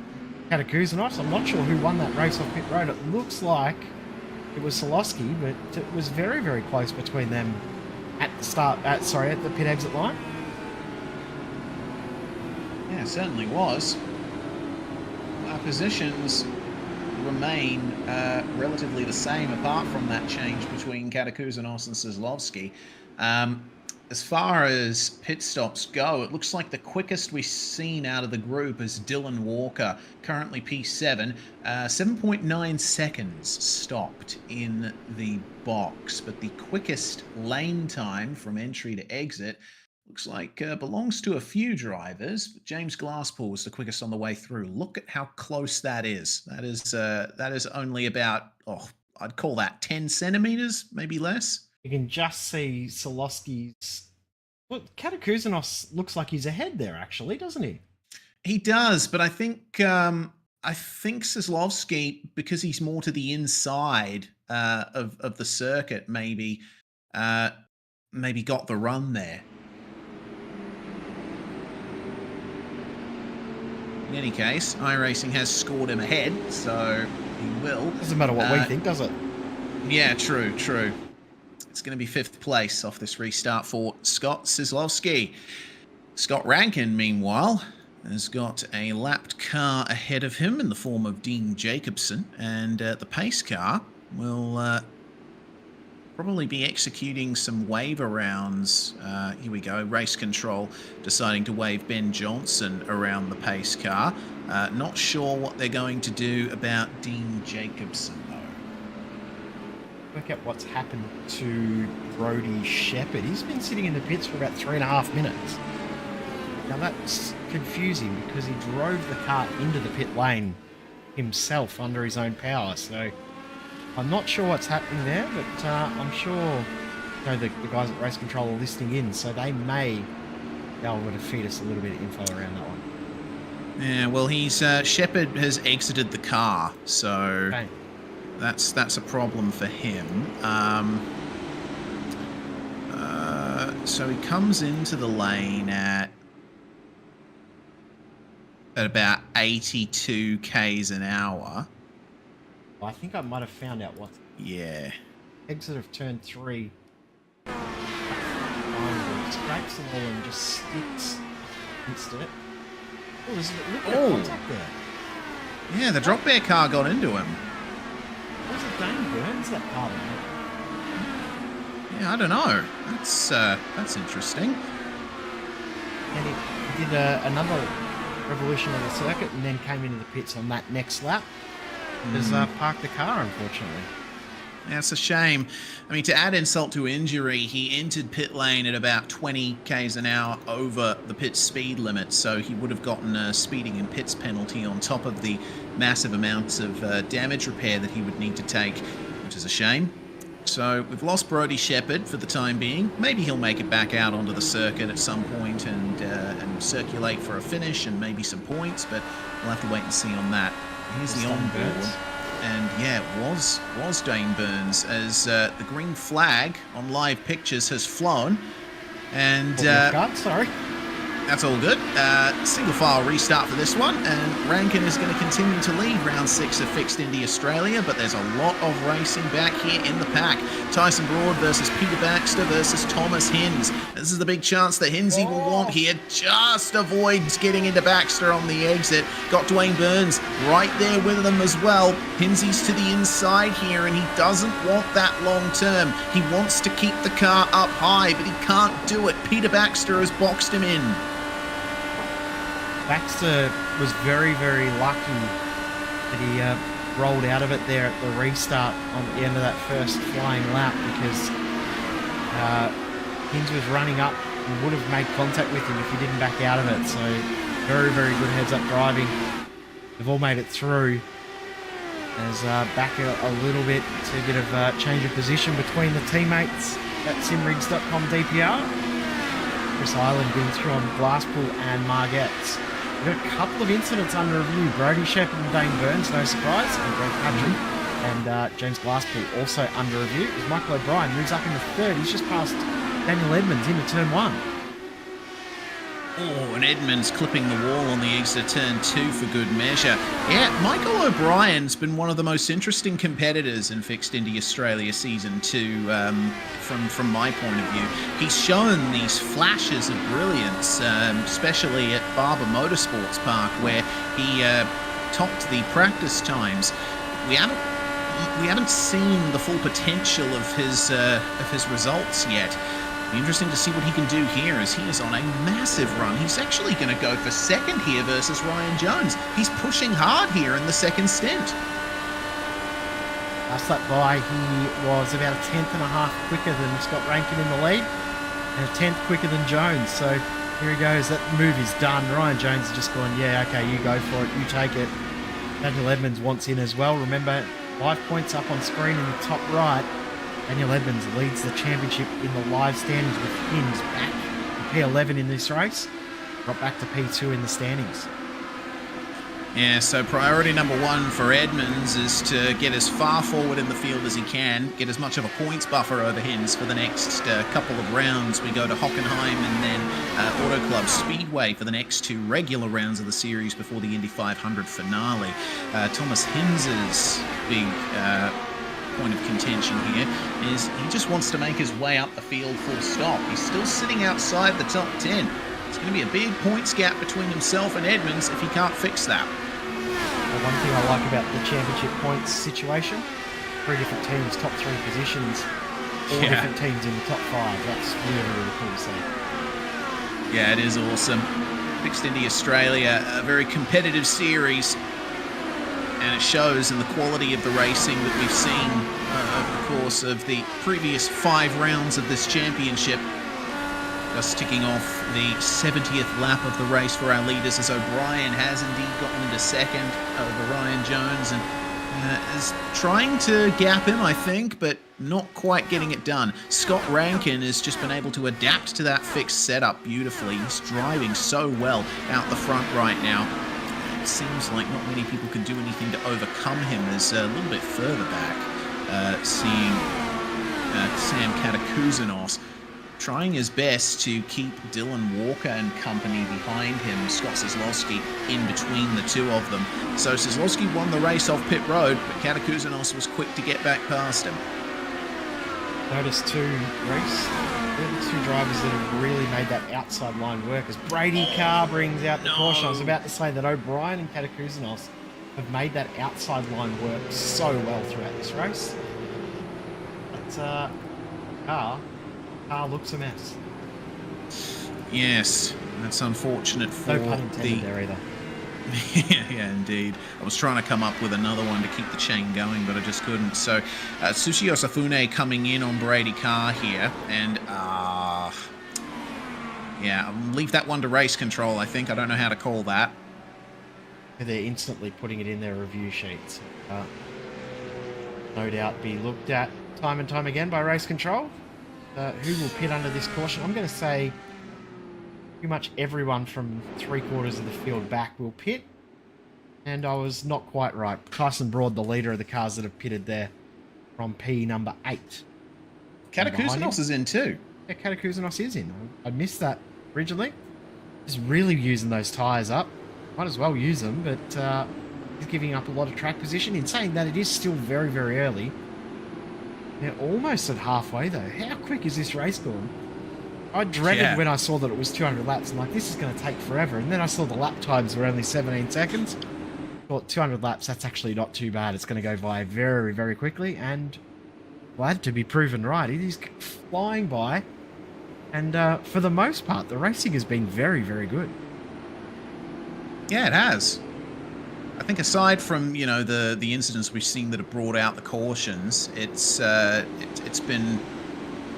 Katakuzanos. I'm not sure who won that race off pit road. It looks like it was Solowski, but it was very, very close between them at the start. At the pit exit line. Yeah, it certainly was. Our positions remain relatively the same, apart from that change between Katakuzanos and Sislovsky. As far as pit stops go, it looks like the quickest we've seen out of the group is Dylan Walker, currently P7, 7.9 seconds stopped in the box. But the quickest lane time from entry to exit looks like belongs to a few drivers. But James Glasspool was the quickest on the way through. Look at how close that is. That is only about, I'd call that 10 centimeters, maybe less. You can just see Solowski's... Well, Katakuzanos looks like he's ahead there, actually, doesn't he? He does, but I think Sislovsky, because he's more to the inside of the circuit, maybe got the run there. In any case, iRacing has scored him ahead, so he will. Doesn't matter what we think, does it? Yeah, true. It's going to be 5th place off this restart for Scott Sislovsky. Scott Rankin, meanwhile, has got a lapped car ahead of him in the form of Dean Jacobson, and the pace car will probably be executing some waiver rounds. Here we go, race control deciding to wave Ben Johnson around the pace car. Not sure what they're going to do about Dean Jacobson, though. Work out what's happened to Brody Shepherd. He's been sitting in the pits for about 3.5 minutes. Now that's confusing because he drove the car into the pit lane himself under his own power. So I'm not sure what's happening there, but I'm sure the guys at Race Control are listening in, so they may be able to feed us a little bit of info around that one. Yeah, well, he's Shepherd has exited the car, so Okay. that's a problem for him. So he comes into the lane at about 82 k's an hour. I think I might have found out what. Yeah. Exit of turn 3. Scrapes the wall and just sticks against it. Oh, there's a little bit of contact there. Yeah, the drop bear car got into him. Was it Dane Burns that car? Yeah, I don't know. That's interesting. And he did another revolution of the circuit and then came into the pits on that next lap. Has parked the car, unfortunately. Yeah, it's a shame. I mean, to add insult to injury, he entered pit lane at about 20 k's an hour over the pit speed limit, so he would have gotten a speeding in pits penalty on top of the massive amounts of damage repair that he would need to take, which is a shame. So we've lost Brodie Shepherd for the time being. Maybe he'll make it back out onto the circuit at some point and circulate for a finish and maybe some points, but we'll have to wait and see on that. Here's the onboard. And yeah, it was Dane Burns, as the green flag on live pictures has flown. And sorry. That's all good. Single file restart for this one, and Rankin is going to continue to lead round 6 of Fixed Indy Australia, but there's a lot of racing back here in the pack. Tyson Broad versus Peter Baxter versus Thomas Hinds. This is the big chance that Hinsey will want here. Just avoids getting into Baxter on the exit. Got Dwayne Burns right there with them as well. Hinsey's to the inside here, and he doesn't want that long term. He wants to keep the car up high, but he can't do it. Peter Baxter has boxed him in. Baxter was very, very lucky that he rolled out of it there at the restart on the end of that first flying lap, because Hinds was running up and would have made contact with him if he didn't back out of it. So very, very good heads-up driving. They've all made it through. There's back a little bit to a bit of change of position between the teammates at simrigs.com DPR. Chris Island being through on Glasspool and Margetts. We've got a couple of incidents under review. Brodie Shepherd and Dane Burns, no surprise, and Greg Patrick and James Glasspool also under review. As Michael O'Brien moves up into third, he's just passed Daniel Edmonds into turn 1. Oh, and Edmonds clipping the wall on the exit of turn 2 for good measure. Yeah, Michael O'Brien's been one of the most interesting competitors in Fixed Indy Australia Season 2 from my point of view. He's shown these flashes of brilliance, especially at Barber Motorsports Park, where he topped the practice times. We haven't seen the full potential of his results yet. Be interesting to see what he can do here, as he is on a massive run. He's actually going to go for second here versus Ryan Jones. He's pushing hard here in the second stint. Last lap by, he was about a tenth and a half quicker than Scott Rankin in the lead, and a tenth quicker than Jones. So here he goes. That move is done. Ryan Jones has just gone, yeah, okay, you go for it, you take it. Daniel Edmonds wants in as well. Remember, 5 points up on screen in the top right. Daniel Edmonds leads the championship in the live standings with Hinds back to P11 in this race. Got back to P2 in the standings. Yeah, so priority number 1 for Edmonds is to get as far forward in the field as he can, get as much of a points buffer over Hinds for the next couple of rounds. We go to Hockenheim and then Auto Club Speedway for the next 2 regular rounds of the series before the Indy 500 finale. Thomas Hinds's big point of contention here is he just wants to make his way up the field full stop. He's still sitting outside the top 10. It's going to be a big points gap between himself and Edmonds if he can't fix that. Well, one thing I like about the championship points situation, 3 different teams, top 3 positions, all different teams in the top 5. That's really, really cool to see. Yeah, it is awesome. Fixed Indy Australia, a very competitive series, and it shows in the quality of the racing that we've seen over the course of the previous 5 rounds of this championship. Just ticking off the 70th lap of the race for our leaders, as O'Brien has indeed gotten into second over Ryan Jones and is trying to gap him, I think, but not quite getting it done. Scott Rankin has just been able to adapt to that fixed setup beautifully. He's driving so well out the front right now. It seems like not many people can do anything to overcome him. As a little bit further back, seeing Sam Katakouzanos trying his best to keep Dylan Walker and company behind him, Scott Seslowski in between the two of them. So Seslowski won the race off pit road, but Katakouzanos was quick to get back past him. Notice too, Reese, they're the 2 drivers that have really made that outside line work, as Brady Carr brings out the caution. I was about to say that O'Brien and Katakouzanos have made that outside line work so well throughout this race. But Carr looks a mess. Yes, that's unfortunate for no pun intended there either. Yeah, indeed. I was trying to come up with another one to keep the chain going, but I just couldn't. So, Tsushi Osafune coming in on Brady Carr here, and yeah, I'll leave that one to race control, I think. I don't know how to call that. They're instantly putting it in their review sheets. No doubt be looked at time and time again by race control. Who will pit under this caution? I'm going to say pretty much everyone from 3/4 of the field back will pit. And I was not quite right. Tyson Broad, the leader of the cars that have pitted there from P number 8. Katakuzanos is in too. Yeah, Katakuzanos is in. I missed that originally. He's really using those tyres up. Might as well use them, but he's giving up a lot of track position. In saying that, it is still very, very early. They're almost at halfway, though. How quick is this race going? I dreaded when I saw that it was 200 laps. I'm like, this is going to take forever. And then I saw the lap times were only 17 seconds. Thought 200 laps, that's actually not too bad. It's going to go by very, very quickly. And glad to be proven right. It is flying by. And for the most part, the racing has been very, very good. Yeah, it has. I think aside from, you know, the incidents we've seen that have brought out the cautions, it's been,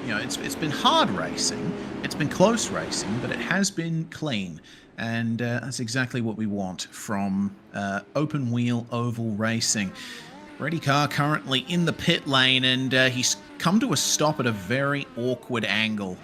you know, it's been hard racing, it's been close racing, but it has been clean, and that's exactly what we want from open wheel oval racing. Brady Carr currently in the pit lane, and he's come to a stop at a very awkward angle.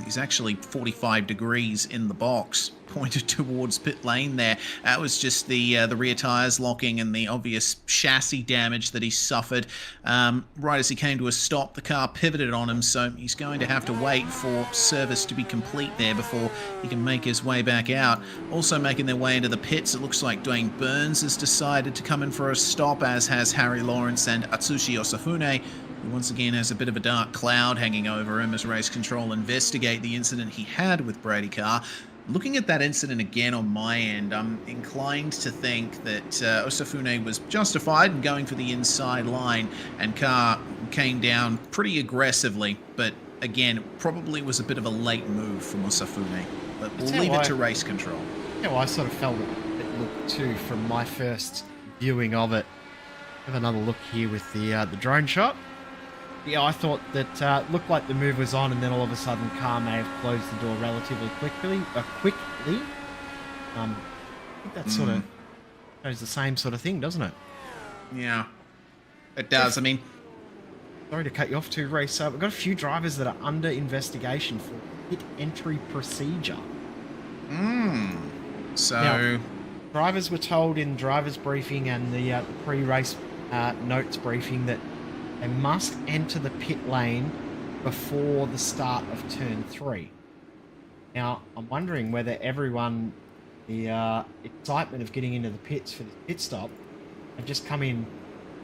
He's actually 45 degrees in the box, pointed towards pit lane there. That was just the rear tyres locking and the obvious chassis damage that he suffered. Right as he came to a stop, the car pivoted on him, so he's going to have to wait for service to be complete there before he can make his way back out. Also making their way into the pits, it looks like Dwayne Burns has decided to come in for a stop, as has Harry Lawrence and Atsushi Osafune, who once again has a bit of a dark cloud hanging over him as race control investigate the incident he had with Brady Carr. Looking at that incident again on my end, I'm inclined to think that Osafune was justified in going for the inside line, and Carr came down pretty aggressively, but again, probably was a bit of a late move from Osafune. But we'll leave it to race control. Yeah, well, I sort of felt it looked too from my first viewing of it. Have another look here with the drone shot. Yeah, I thought that looked like the move was on, and then all of a sudden Carr may have closed the door relatively quickly. I think that sort of shows the same sort of thing, doesn't it? Yeah, it does. I mean, sorry to cut you off too, Reece. We've got a few drivers that are under investigation for pit entry procedure. So now, drivers were told in drivers briefing and the pre-race notes briefing that they must enter the pit lane before the start of turn 3. Now, I'm wondering whether everyone, the excitement of getting into the pits for the pit stop, have just come in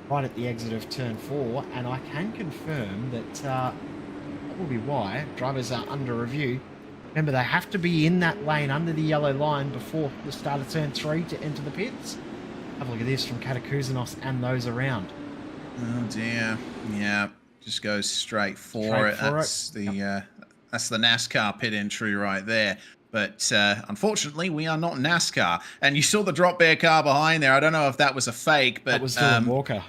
right at the exit of turn 4, and I can confirm that that will be why drivers are under review. Remember, they have to be in that lane under the yellow line before the start of turn 3 to enter the pits. Have a look at this from Katakuzanos and those around. Oh dear, yeah, just goes straight for it. That's the NASCAR pit entry right there. But unfortunately, we are not NASCAR. And you saw the drop bear car behind there. I don't know if that was a fake, but that was Dylan Walker.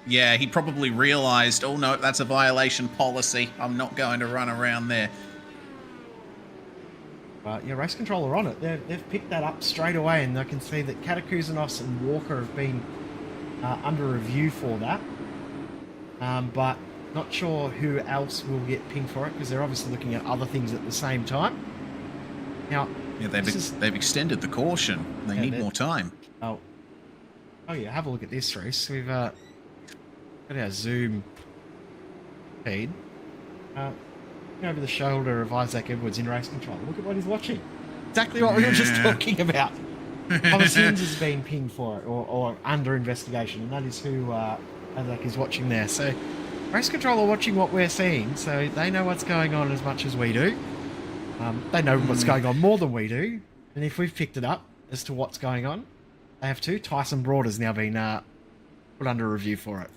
Yeah, he probably realized, oh no, that's a violation policy. I'm not going to run around there. Yeah, race control are on it. They've picked that up straight away, and I can see that Katakuzanos and Walker have been under review for that. But not sure who else will get pinged for it, because they're obviously looking at other things at the same time. Now, yeah, they've extended the caution. They need more time. Oh yeah, have a look at this, Reece. We've got our zoom feed. Over the shoulder of Isaac Edwards in race control. Look at what he's watching. Exactly what we were just talking about. Thomas Higgins has been pinged for it, or under investigation, and that is who Isaac is watching there. So race control are watching what we're seeing, so they know what's going on as much as we do. They know what's going on more than we do, and if we've picked it up as to what's going on, they have too. Tyson Broad has now been put under review for it.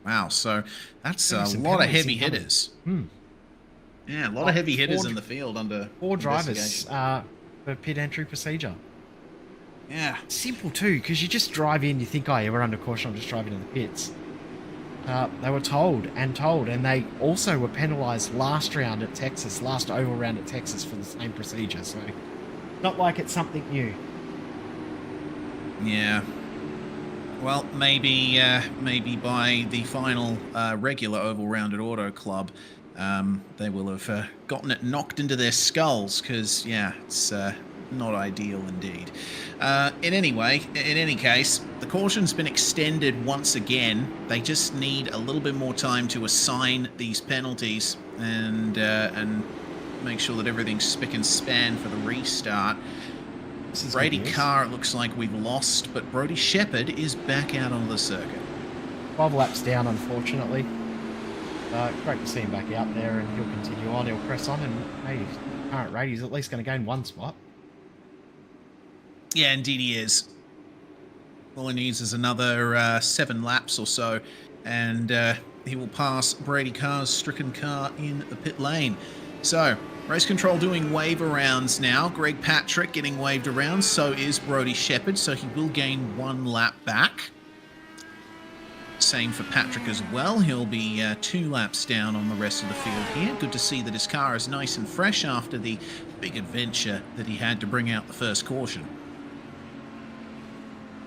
Wow, so that's a lot of heavy hitters. Yeah, a lot of heavy hitters in the field under 4 drivers for pit entry procedure. Yeah. Simple too, because you just drive in, you think, oh yeah, we're under caution, I'm just driving in the pits. They were told, and they also were penalised last round at Texas, last oval round at Texas for the same procedure, so not like it's something new. Yeah. Well, maybe by the final regular oval round at Auto Club, they will have gotten it knocked into their skulls because, yeah, it's not ideal indeed. In any case, the caution's been extended once again. They just need a little bit more time to assign these penalties and make sure that everything's spick and span for the restart. Brady Carr, it looks like we've lost, but Brody Shepherd is back out on the circuit. 12 laps down, unfortunately. Great to see him back out there, and he'll continue on. He'll press on, and hey, current rate, he's at least going to gain one spot. Yeah, indeed he is. All he needs is another 7 laps or so, and he will pass Brady Carr's stricken car in the pit lane. So, race control doing wave arounds now. Greg Patrick getting waved around, so is Brody Shepherd, so he will gain 1 lap back. Same for Patrick as well. He'll be 2 laps down on the rest of the field here. Good to see that his car is nice and fresh after the big adventure that he had to bring out the first caution.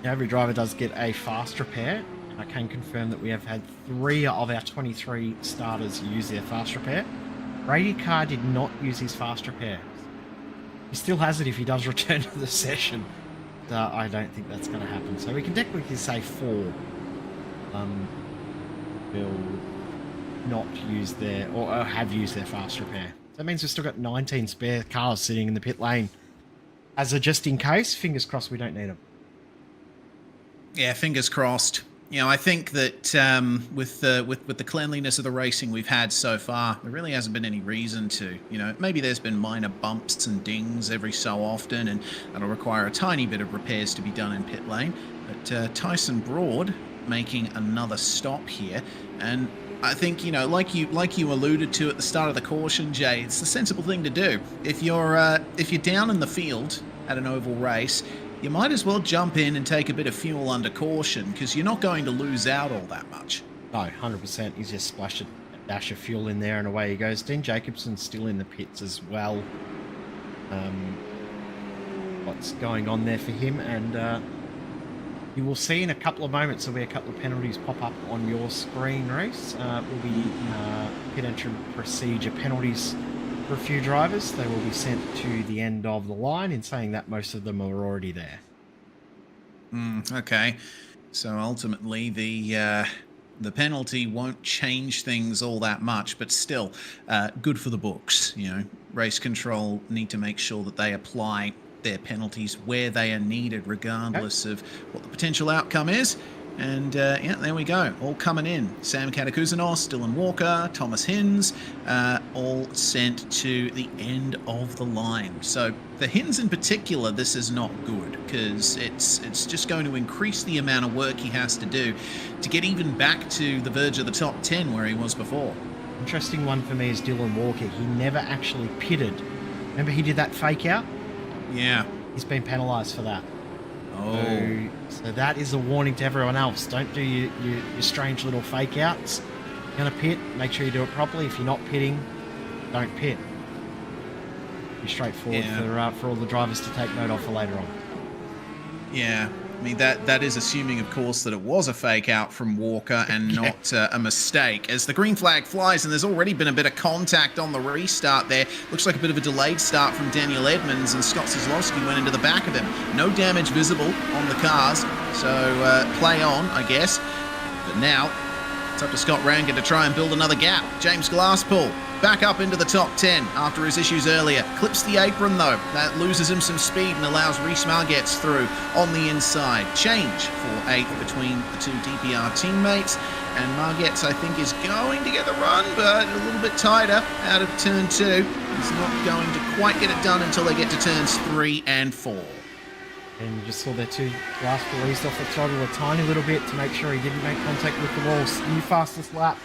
Every driver does get a fast repair. I can confirm that we have had 3 of our 23 starters use their fast repair. Brady Carr did not use his fast repair. He still has it if he does return to the session. I don't think that's going to happen. So we can technically say 4 will not use their, or have used their fast repair. So that means we've still got 19 spare cars sitting in the pit lane. As a just in case, fingers crossed we don't need them. Yeah, fingers crossed. You know, I think that with the cleanliness of the racing we've had so far, there really hasn't been any reason to. You know, maybe there's been minor bumps and dings every so often, and that'll require a tiny bit of repairs to be done in pit lane. But Tyson Broad making another stop here, and I think, you know, like you alluded to at the start of the caution, Jay, it's the sensible thing to do. If you're down in the field at an oval race, you might as well jump in and take a bit of fuel under caution, because you're not going to lose out all that much. No, 100%. He's just splashed a dash of fuel in there and away he goes. Dean Jacobson's still in the pits as well. What's going on there for him? And you will see in a couple of moments there'll be a couple of penalties pop up on your screen, Reese. Will be pit entry procedure penalties for a few drivers. They will be sent to the end of the line, in saying that most of them are already there. Okay, so ultimately the penalty won't change things all that much, but still good for the books. You know, race control need to make sure that they apply their penalties where they are needed, regardless of what the potential outcome is. And yeah, there we go, all coming in. Sam Katakuzanos, Dylan Walker, Thomas Hinz, all sent to the end of the line. So for Hinz in particular, this is not good, because it's just going to increase the amount of work he has to do to get even back to the verge of the top 10 where he was before. Interesting one for me is Dylan Walker. He never actually pitted. Remember he did that fake out? Yeah. He's been penalised for that. Oh. So that is a warning to everyone else. Don't do your strange little fake outs. You're going to pit, make sure you do it properly. If you're not pitting, don't pit. Be straightforward for all the drivers to take note of for later on. Yeah. I mean, that is assuming, of course, that it was a fake out from Walker and not a mistake. As the green flag flies, and there's already been a bit of contact on the restart there. Looks like a bit of a delayed start from Daniel Edmonds, and Scott Kozlowski went into the back of him. No damage visible on the cars, so play on, I guess. But now, it's up to Scott Rankin to try and build another gap. James Glasspool back up into the top 10 after his issues earlier. Clips the apron though. That loses him some speed and allows Reese Margetts through on the inside. Change for 8th between the two DPR teammates. And Margetts, I think, is going to get the run, but a little bit tighter out of turn 2. He's not going to quite get it done until they get to turns 3 and 4. And you just saw there too, Glasspool eased off the throttle a tiny little bit to make sure he didn't make contact with the walls. New fastest lap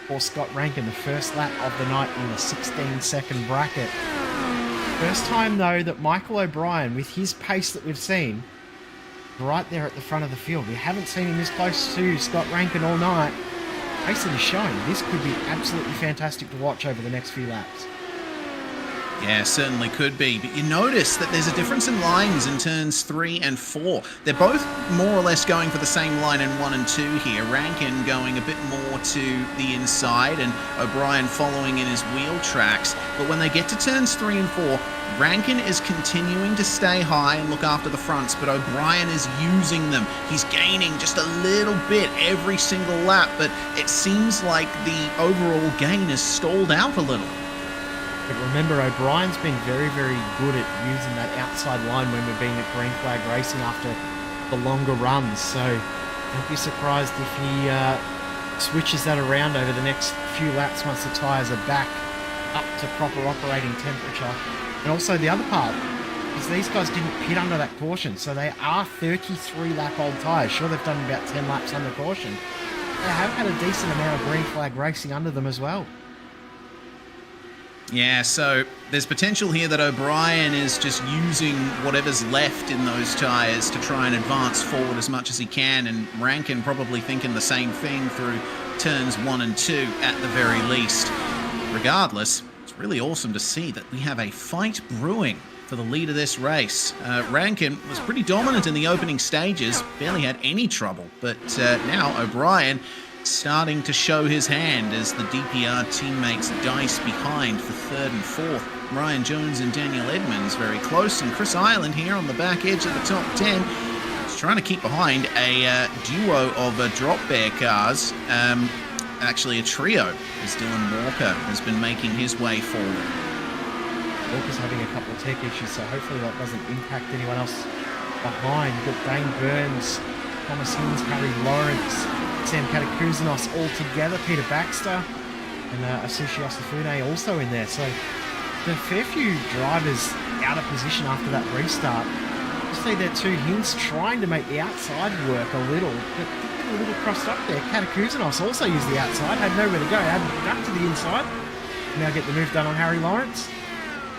for Scott Rankin, the first lap of the night in the 16-second bracket. First time, though, that Michael O'Brien, with his pace that we've seen, right there at the front of the field. We haven't seen him this close to Scott Rankin all night. Pace that is showing. This could be absolutely fantastic to watch over the next few laps. Yeah, certainly could be. But you notice that there's a difference in lines in turns 3 and 4. They're both more or less going for the same line in 1 and 2 here. Rankin going a bit more to the inside and O'Brien following in his wheel tracks. But when they get to turns 3 and 4, Rankin is continuing to stay high and look after the fronts, but O'Brien is using them. He's gaining just a little bit every single lap, but it seems like the overall gain is stalled out a little. But remember, O'Brien's been very, very good at using that outside line when we're being at green flag racing after the longer runs. So don't be surprised if he switches that around over the next few laps once the tyres are back up to proper operating temperature. And also the other part is these guys didn't pit under that caution, so they are 33 lap old tyres. Sure, they've done about 10 laps under caution. They have had a decent amount of green flag racing under them as well. Yeah, so there's potential here that O'Brien is just using whatever's left in those tyres to try and advance forward as much as he can, and Rankin probably thinking the same thing through turns 1 and 2 at the very least. Regardless, it's really awesome to see that we have a fight brewing for the lead of this race. Rankin was pretty dominant in the opening stages, barely had any trouble, but now O'Brien starting to show his hand as the DPR teammates dice behind for 3rd and 4th. Ryan Jones and Daniel Edmonds very close, and Chris Ireland here on the back edge of the top 10 is trying to keep behind a duo of drop bear cars. Actually a trio, as Dylan Walker has been making his way forward. Walker's having a couple of tech issues, so hopefully that doesn't impact anyone else behind. You've got Dane Burns, Thomas Hinds, Harry Lawrence, Sam Katakouzanos all together, Peter Baxter and Asushi Osafune also in there. So the fair few drivers out of position after that restart. You see there two Hinds trying to make the outside work a little, but a little crossed up there. Katakouzanos also used the outside, had nowhere to go, had to get up to the inside. Now get the move done on Harry Lawrence.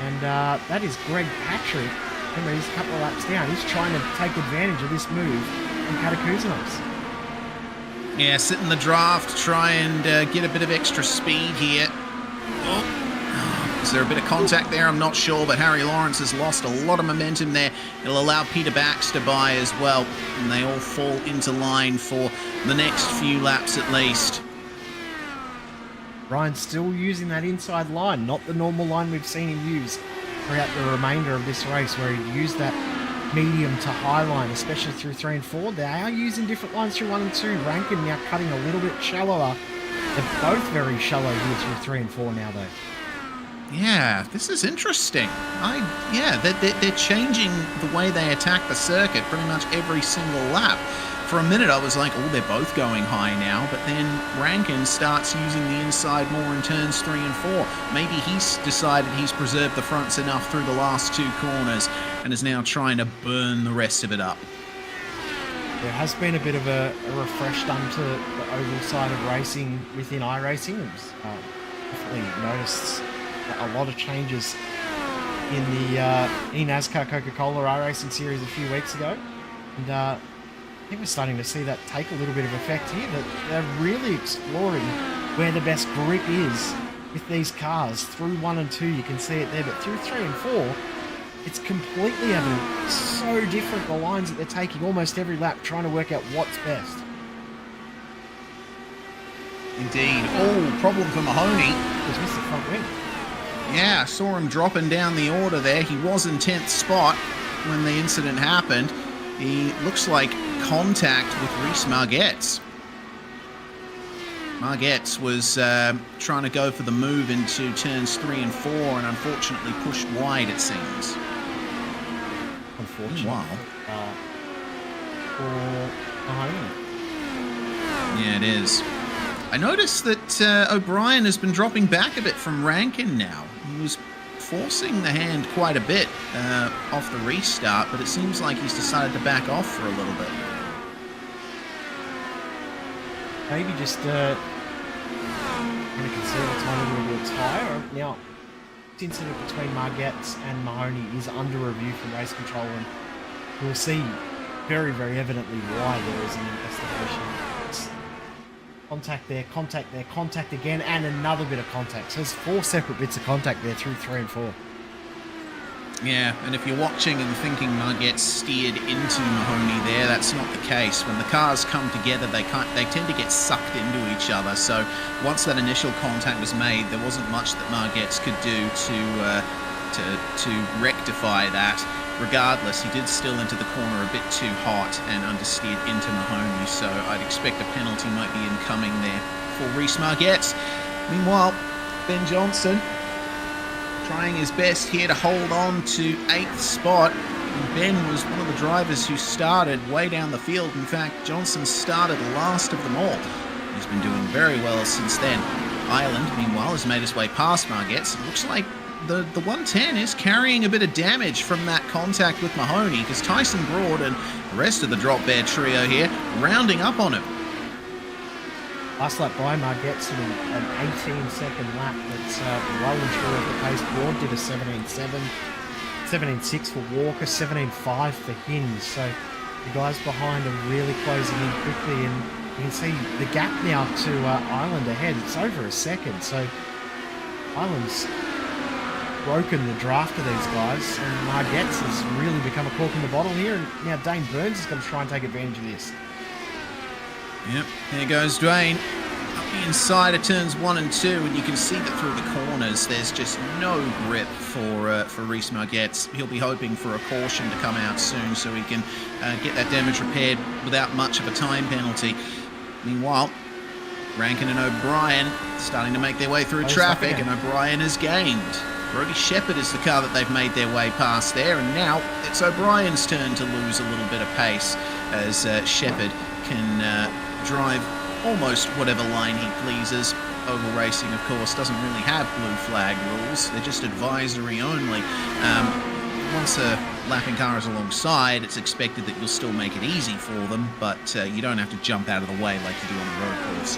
And that is Greg Patrick. Remember, he's a couple of laps down. He's trying to take advantage of this move from Katakouzanos. Yeah, sit in the draft, try and get a bit of extra speed here. Oh, is there a bit of contact there? I'm not sure, but Harry Lawrence has lost a lot of momentum there. It'll allow Peter Baxter by as well, and they all fall into line for the next few laps at least. Ryan's still using that inside line, not the normal line we've seen him use throughout the remainder of this race, where he used that medium to high line, especially through 3 and 4. They are using different lines through 1 and 2. Rankin now cutting a little bit shallower. They're both very shallow here through 3 and 4 now, though. Yeah, this is interesting. They're changing the way they attack the circuit pretty much every single lap. For a minute, I was like, oh, they're both going high now. But then Rankin starts using the inside more in turns 3 and 4. Maybe he's decided he's preserved the fronts enough through the last 2 corners and is now trying to burn the rest of it up. There has been a bit of a refresh done to the oval side of racing within iRacing. Definitely noticed a lot of changes in the NASCAR Coca-Cola iRacing series a few weeks ago. And I think we're starting to see that take a little bit of effect here, that they're really exploring where the best grip is with these cars. Through 1 and 2 you can see it there, but through 3 and 4 it's completely evident. So different, the lines that they're taking almost every lap, trying to work out what's best. Indeed. Oh, problem for Mahoney. Just missed the front wing. Yeah, I saw him dropping down the order there. He was in 10th spot when the incident happened. He looks like contact with Reese Margetts. Margetts was trying to go for the move into turns 3 and 4 and unfortunately pushed wide, it seems. Unfortunately. Wow. For Mahoney. Yeah, it is. I noticed that O'Brien has been dropping back a bit from Rankin now. He was forcing the hand quite a bit off the restart, but it seems like he's decided to back off for a little bit. Maybe just going to consider a tiny little bit of tyre. Now, this incident between Margetts and Mahoney is under review from race control, and we'll see very, very evidently why there is an investigation. It's contact there, contact again, and another bit of contact. So there's 4 separate bits of contact there through 3 and 4. Yeah, and if you're watching and thinking Margette steered into Mahoney there, that's not the case. When the cars come together, they tend to get sucked into each other. So once that initial contact was made, there wasn't much that Margette could do to rectify that. Regardless, he did still into the corner a bit too hot and understeered into Mahoney. So I'd expect a penalty might be incoming there for Rhys Margette. Meanwhile, Ben Johnson trying his best here to hold on to 8th spot. And Ben was one of the drivers who started way down the field. In fact, Johnson started last of them all. He's been doing very well since then. Ireland, meanwhile, has made his way past Margette. It looks like the 110 is carrying a bit of damage from that contact with Mahoney, because Tyson Broad and the rest of the drop bear trio here rounding up on him. Last lap by Margette, sort of an 18-second lap that's well and short of the pace. Broad did a 17.7, 17.6 for Walker, 17.5 for Hinds. So the guys behind are really closing in quickly, and you can see the gap now to Ireland ahead. It's over a second, so Ireland's broken the draft of these guys, and Margette's has really become a cork in the bottle here, and now Dane Burns is going to try and take advantage of this. Yep, there goes Dwayne. Up the inside of turns 1 and 2, and you can see that through the corners there's just no grip for Rhys Margette. He'll be hoping for a caution to come out soon so he can get that damage repaired without much of a time penalty. Meanwhile, Rankin and O'Brien starting to make their way through traffic, and O'Brien has gained. Brody Shepherd is the car that they've made their way past there, and now it's O'Brien's turn to lose a little bit of pace as Shepherd can drive almost whatever line he pleases. Oval racing, of course, doesn't really have blue flag rules. They're just advisory only. Once a lapping car is alongside, it's expected that you'll still make it easy for them, but you don't have to jump out of the way like you do on a road course.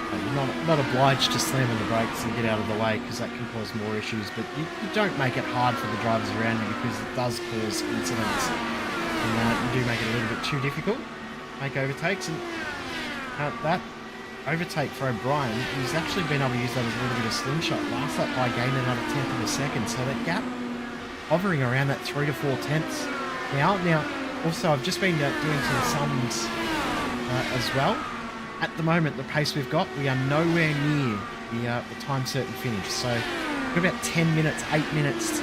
You're not obliged to slam on the brakes and get out of the way, because that can cause more issues, but you don't make it hard for the drivers around you, because it does cause incidents. And you do make it a little bit too difficult, make overtakes, and that overtake for O'Brien, he's actually been able to use that as a little bit of slingshot. Last lap by gained another 1/10 of a second, so that gap hovering around that 3 to 4 tenths. Now, also I've just been doing some sums as well. At the moment, the pace we've got, we are nowhere near the time certain finish. So we've got about 10 minutes, 8 minutes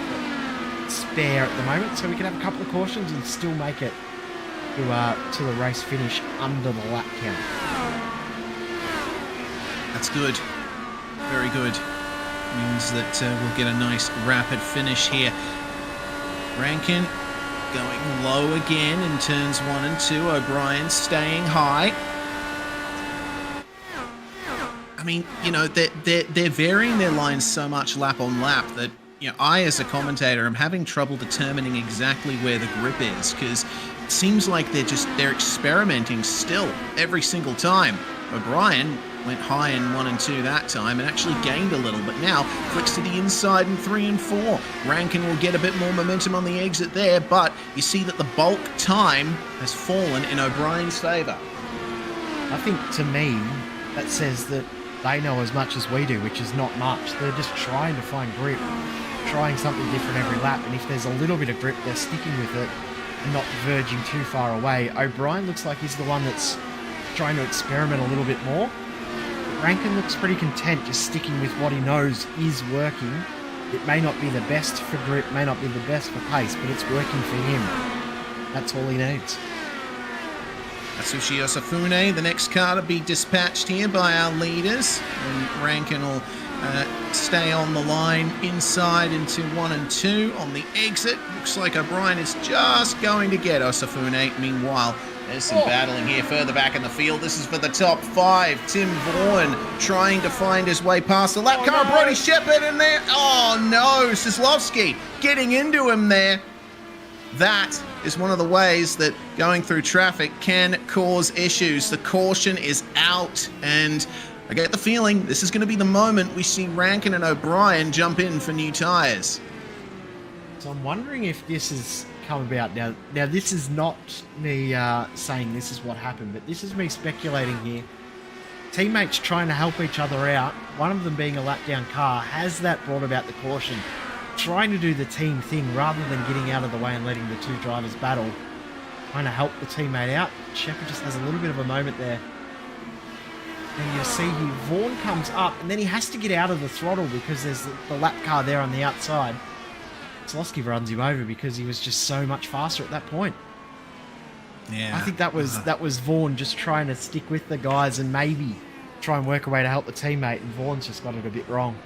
spare at the moment, so we can have a couple of cautions and still make it to the race finish under the lap count. That's good. Very good. Means that we'll get a nice rapid finish here. Rankin going low again in turns 1 and 2. O'Brien staying high. I mean, you know, they're varying their lines so much lap on lap that, you know, I as a commentator am having trouble determining exactly where the grip is, because it seems like they're experimenting still every single time. O'Brien went high in 1 and 2 that time and actually gained a little, but now flicks to the inside in 3 and 4. Rankin will get a bit more momentum on the exit there, but you see that the bulk time has fallen in O'Brien's favour. I think, to me, that says that they know as much as we do, which is not much. They're just trying to find grip, trying something different every lap, and if there's a little bit of grip, they're sticking with it and not verging too far away. O'Brien looks like he's the one that's trying to experiment a little bit more. Rankin looks pretty content just sticking with what he knows is working. It may not be the best for grip, may not be the best for pace, but it's working for him. That's all he needs. Atsushi Osafune, the next car to be dispatched here by our leaders. And Rankin will stay on the line inside into 1 and 2 on the exit. Looks like O'Brien is just going to get Osafune. Meanwhile, there's some battling here further back in the field. This is for the top 5. Tim Vaughan trying to find his way past the lap car. No. Brody Shepherd in there. Oh no, Sislovsky getting into him there. That is one of the ways that going through traffic can cause issues. The caution is out, and I get the feeling this is going to be the moment we see Rankin and O'Brien jump in for new tyres. So I'm wondering if this has come about now. Now, this is not me saying this is what happened, but this is me speculating here. Teammates trying to help each other out, one of them being a lap down car. Has that brought about the caution? trying to do the team thing rather than getting out of the way and letting the two drivers battle, trying to help the teammate out. Shepard just has a little bit of a moment there. And you'll see Vaughan comes up, and then he has to get out of the throttle because there's the lap car there on the outside. Zalowski runs him over because he was just so much faster at that point. Yeah, I think that was Vaughan just trying to stick with the guys and maybe try and work a way to help the teammate, and Vaughan's just got it a bit wrong.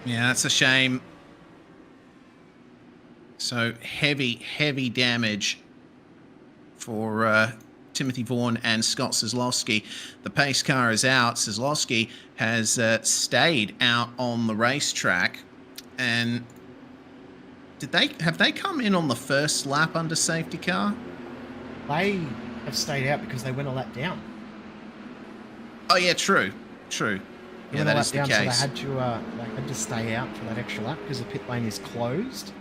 Yeah, that's a shame. So heavy damage for Timothy Vaughan and Scott Zalowski. The pace car is out. Zalowski has stayed out on the racetrack. And have they come in on the first lap under safety car? They have stayed out because they went a lap down. Oh yeah, true. Yeah, that is the case. So they had to stay out for that extra lap because the pit lane is closed.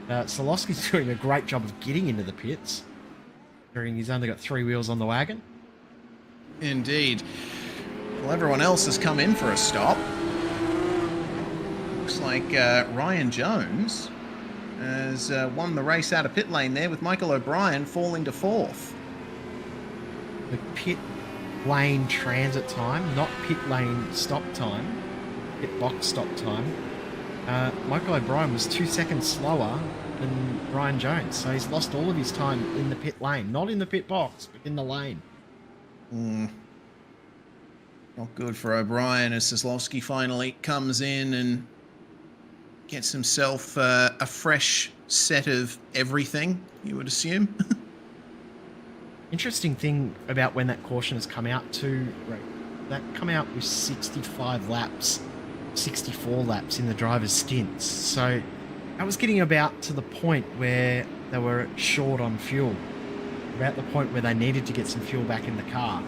Zalowski's doing a great job of getting into the pits. He's only got 3 wheels on the wagon. Indeed. Well, everyone else has come in for a stop. Looks like Ryan Jones has won the race out of pit lane there, with Michael O'Brien falling to 4th. The pit lane transit time, not pit lane stop time, pit box stop time. Michael O'Brien was 2 seconds slower than Ryan Jones, so he's lost all of his time in the pit lane, not in the pit box, but in the lane. Not good for O'Brien as Zalowski finally comes in and gets himself a fresh set of everything, you would assume. Interesting thing about when that caution has come out too, that come out with 65 laps, 64 laps in the driver's stints. So that was getting about to the point where they were short on fuel, about the point where they needed to get some fuel back in the car.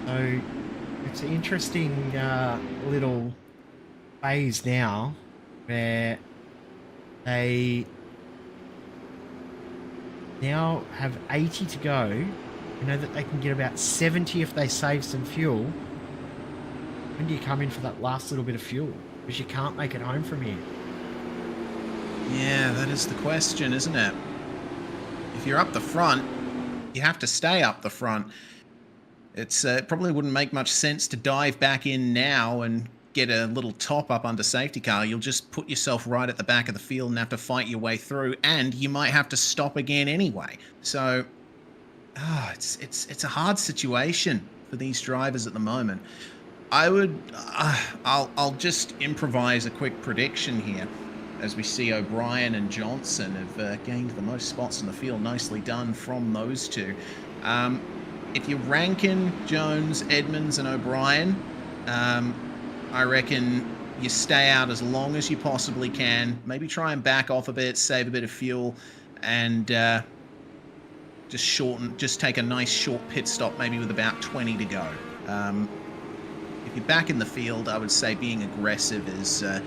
So it's an interesting little phase now where they now have 80 to go. You know that they can get about 70 if they save some fuel. When do you come in for that last little bit of fuel? Because you can't make it home from here. Yeah, that is the question, isn't it? If you're up the front, you have to stay up the front. It probably wouldn't make much sense to dive back in now and get a little top up under safety car. You'll just put yourself right at the back of the field and have to fight your way through, and you might have to stop again anyway. So it's a hard situation for these drivers at the moment. I'll just improvise a quick prediction here, as we see O'Brien and Johnson have gained the most spots in the field. Nicely done from those two. If you're ranking Jones, Edmonds, and O'Brien, I reckon you stay out as long as you possibly can. Maybe try and back off a bit, save a bit of fuel, and just take a nice short pit stop, maybe with about 20 to go. If you're back in the field, I would say being aggressive is the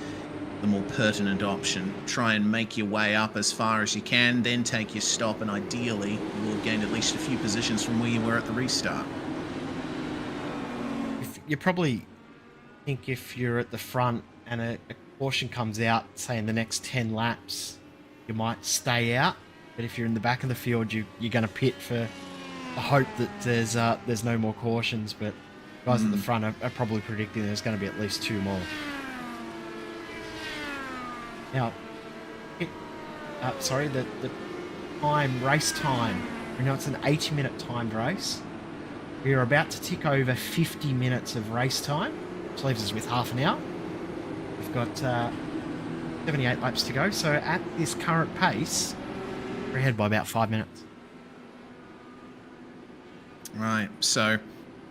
more pertinent option. Try and make your way up as far as you can, then take your stop, and ideally you'll have gained at least a few positions from where you were at the restart. You probably think if you're at the front and a caution comes out, say in the next 10 laps, you might stay out. But if you're in the back of the field, you're going to pit for the hope that there's no more cautions. But guys at the front are probably predicting there's going to be at least 2 more. Now, the race time. We know it's an 80-minute timed race. We are about to tick over 50 minutes of race time, which leaves us with half an hour. We've got 78 laps to go. So at this current pace, we're ahead by about 5 minutes. Right. So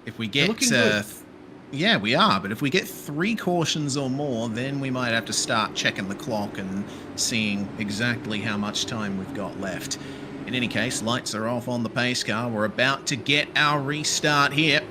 if we get... looking good. Yeah, we are. But if we get 3 cautions or more, then we might have to start checking the clock and seeing exactly how much time we've got left. In any case, lights are off on the pace car. We're about to get our restart here.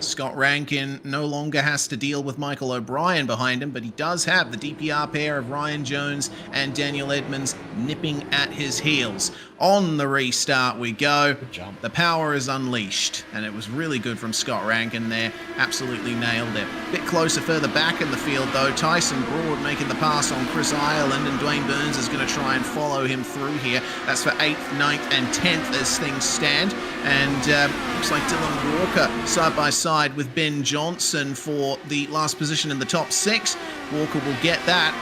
Scott Rankin no longer has to deal with Michael O'Brien behind him, but he does have the DPR pair of Ryan Jones and Daniel Edmonds nipping at his heels. On the restart we go. Good jump. The power is unleashed, and it was really good from Scott Rankin there. Absolutely nailed it. Bit closer further back in the field, though. Tyson Broad making the pass on Chris Ireland, and Dwayne Burns is going to try and follow him through here. That's for 8th, 9th, and 10th as things stand. And looks like Dylan Walker side by side with Ben Johnson for the last position in the top 6. Walker will get that.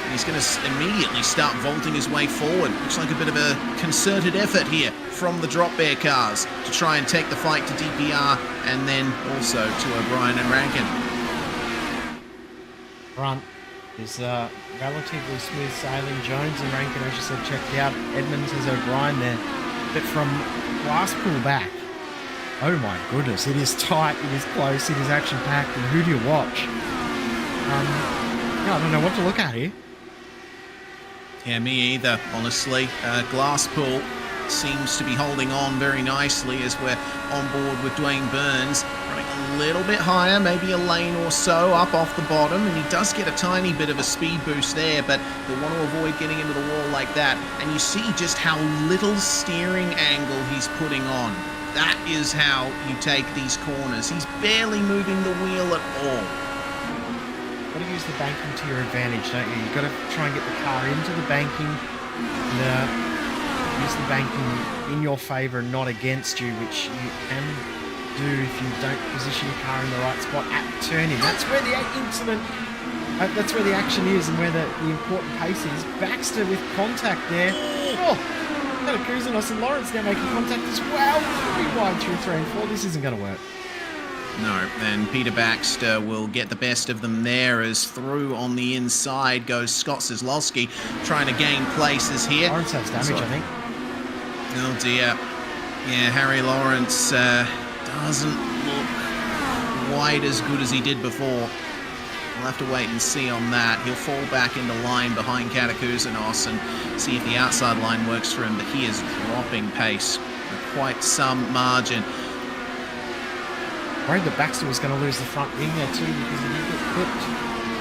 And he's going to immediately start vaulting his way forward. Looks like a bit of a concerted effort here from the drop bear cars to try and take the fight to DPR and then also to O'Brien and Rankin. Front is relatively smooth sailing. Jones and Rankin, as you said, checked out. Edmonds has O'Brien there. But from last pull back, oh my goodness, it is tight, it is close, it is action-packed, and who do you watch? I don't know what to look at here. Yeah, me either, honestly. Glasspool seems to be holding on very nicely as we're on board with Dwayne Burns. Running a little bit higher, maybe a lane or so up off the bottom, and he does get a tiny bit of a speed boost there, but he'll want to avoid getting into the wall like that. And you see just how little steering angle he's putting on. That is how you take these corners. He's barely moving the wheel at all. Got to use the banking to your advantage, don't you? You've got to try and get the car into the banking and use the banking in your favour and not against you, which you can do if you don't position your car in the right spot at turning. That's where the incident, that's where the action is and where the important pace is. Baxter with contact there. Oh, got a Kuzanos and Lawrence now making contact as well. 3 wide through 3 and 4. This isn't going to work. No, and Peter Baxter will get the best of them there as through on the inside goes Scott Kozlowski trying to gain places here. Lawrence has damage, I think. Oh dear. Yeah, Harry Lawrence doesn't look quite as good as he did before. We'll have to wait and see on that. He'll fall back into line behind Katakuzanos and see if the outside line works for him, but he is dropping pace with quite some margin. Worried that Baxter was going to lose the front wing there too because he did get clipped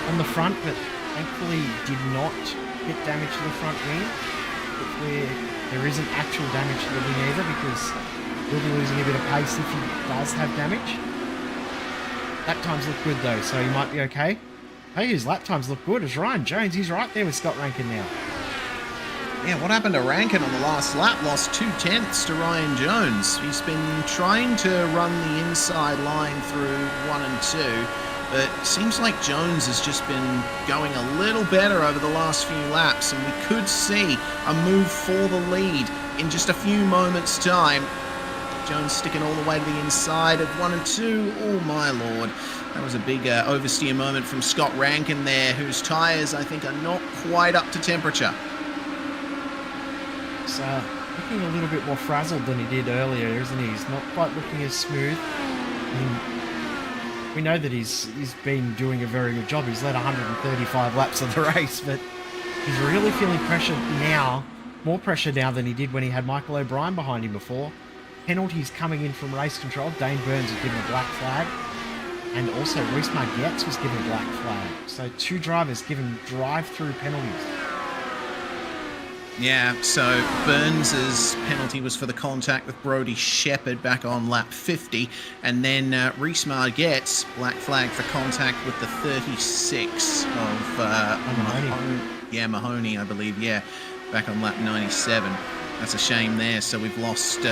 on the front, but thankfully did not get damage to the front wing. Hopefully there isn't actual damage to the wing either because he'll be losing a bit of pace if he does have damage. Lap times look good though, so he might be okay. Hey, his lap times look good as Ryan Jones. He's right there with Scott Rankin now. Yeah, what happened to Rankin on the last lap? Lost 2/10 to Ryan Jones. He's been trying to run the inside line through 1 and 2, but it seems like Jones has just been going a little better over the last few laps, and we could see a move for the lead in just a few moments' time. Jones sticking all the way to the inside of 1 and 2. Oh my lord. That was a big oversteer moment from Scott Rankin there, whose tyres, I think, are not quite up to temperature. He's looking a little bit more frazzled than he did earlier, isn't he? He's not quite looking as smooth. I mean, we know that he's been doing a very good job. He's led 135 laps of the race, but he's really feeling pressure now, more pressure now than he did when he had Michael O'Brien behind him before. Penalties coming in from race control. Dane Burns was given a black flag, and also Reese Margetts was given a black flag. So 2 drivers given drive-through penalties. Yeah, so Burns' penalty was for the contact with Brodie Shepherd back on lap 50, and then Reese Margetts black flag for contact with the 36 of Mahoney, I believe, back on lap 97. That's a shame there. So we've lost 2